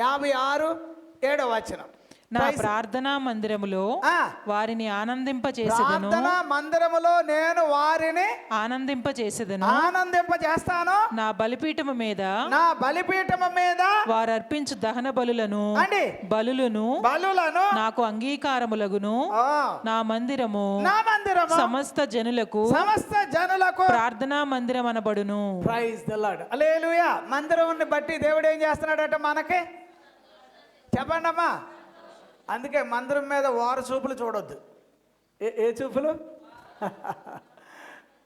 56:7 వచనం. నా ప్రార్థనా మందిరములో వారిని ఆనందింపచేసేదను. ప్రార్థనా మందిరములో నేను వారిని ఆనందింపచేస్తాను. నా బలిపీఠము మీద వారు అర్పించు దహన బలులను నాకు అంగీకారములగును. నా మందిరము సమస్త జనులకు ప్రార్థనా మందిరం అనబడును. Praise the lord. హల్లెలూయా. మందిరాన్ని బట్టి దేవుడు ఏం చేస్తున్నాడట మనకి? చెప్పండి అమ్మా. అందుకే మందిరం మీద వారు చూపులు చూడొద్దు. ఏ చూపులు?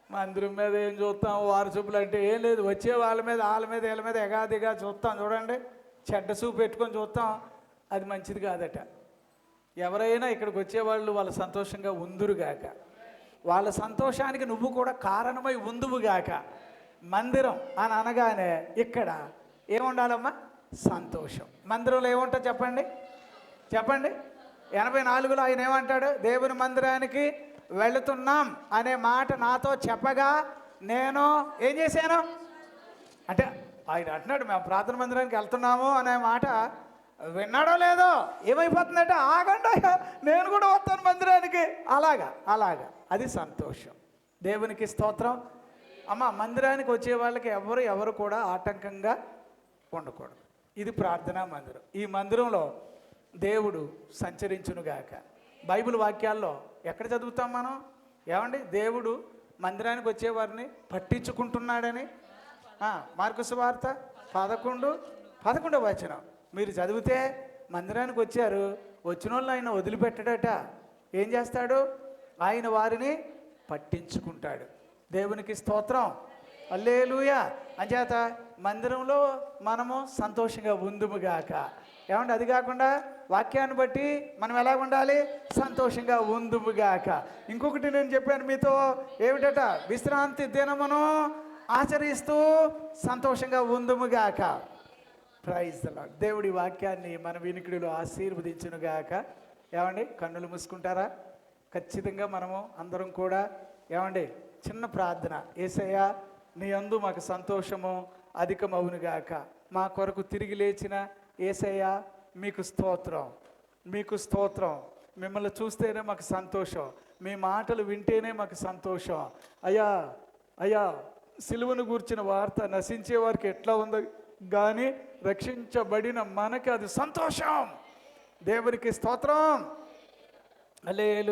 మందిరం మీద ఏం చూస్తాం? వారు చూపులు అంటే ఏం లేదు. వచ్చే వాళ్ళ మీద వీళ్ళ మీద ఎగాదిగా చూస్తాం. చూడండి, చెడ్డ చూపు పెట్టుకొని చూస్తాం. అది మంచిది కాదట. ఎవరైనా ఇక్కడికి వచ్చేవాళ్ళు వాళ్ళు సంతోషంగా ఉందురుగాక. వాళ్ళ సంతోషానికి నువ్వు కూడా కారణమై ఉందువుగాక. మందిరం అని అనగానే ఇక్కడ ఏముండాలమ్మా? సంతోషం. మందిరంలో ఏముంటుంది చెప్పండి? చెప్పండి. 84లో ఆయన ఏమంటాడు? దేవుని మందిరానికి వెళుతున్నాం అనే మాట నాతో చెప్పగా నేను ఏం చేశాను అంటే, ఆయన అంటున్నాడు మేము ప్రార్థన మందిరానికి వెళ్తున్నాము అనే మాట విన్నాడో లేదో ఏమైపోతుందంటే, ఆగండి నేను కూడా వస్తాను మందిరానికి. అలాగా అది సంతోషం. దేవునికి స్తోత్రం. అమ్మ, మందిరానికి వచ్చే వాళ్ళకి ఎవరు కూడా ఆటంకంగా ఉండకూడదు. ఇది ప్రార్థనా మందిరం. ఈ మందిరంలో దేవుడు సంచరించునుగాక. బైబిల్ వాక్యాల్లో ఎక్కడ చదువుతాం మనం? ఏమండి, దేవుడు మందిరానికి వచ్చేవారిని పట్టించుకుంటున్నాడని మార్కు సువార్త 11:11 వచనం మీరు చదివితే, మందిరానికి వచ్చారు, వచ్చిన వాళ్ళు ఆయన వదిలిపెట్టడట. ఏం చేస్తాడు? ఆయన వారిని పట్టించుకుంటాడు. దేవునికి స్తోత్రం. హల్లెలూయా. అంచేత మందిరంలో మనము సంతోషంగా ఉందుముగాక. ఏమంటే, అది కాకుండా వాక్యాన్ని బట్టి మనం ఎలా ఉండాలి? సంతోషంగా ఉందుముగాక. ఇంకొకటి నేను చెప్పాను మీతో, ఏమిటట? విశ్రాంతి దినమును ఆచరిస్తూ సంతోషంగా ఉందుముగాక. Praise the lord. దేవుడి వాక్యాన్ని మన వినికిడిలో ఆశీర్వదించునుగాక. ఏమండి, కన్నులు మూసుకుంటారా? ఖచ్చితంగా మనము అందరం కూడా ఏమండి చిన్న ప్రార్థన. యేసయ్యా, నీ యందు మాకు సంతోషము అధికమవునుగాక. మా కొరకు తిరిగి లేచిన యేసయ్యా, మీకు స్తోత్రం, మీకు స్తోత్రం. మిమ్మల్ని చూస్తేనే మాకు సంతోషం, మీ మాటలు వింటేనే మాకు సంతోషం. అయ్యా సిలువను గూర్చిన వార్త నశించే వారికి ఎట్లా ఉందో కానీ రక్షించబడిన మనకి అది సంతోషం. దేవునికి స్తోత్రం. హల్లెలూయా.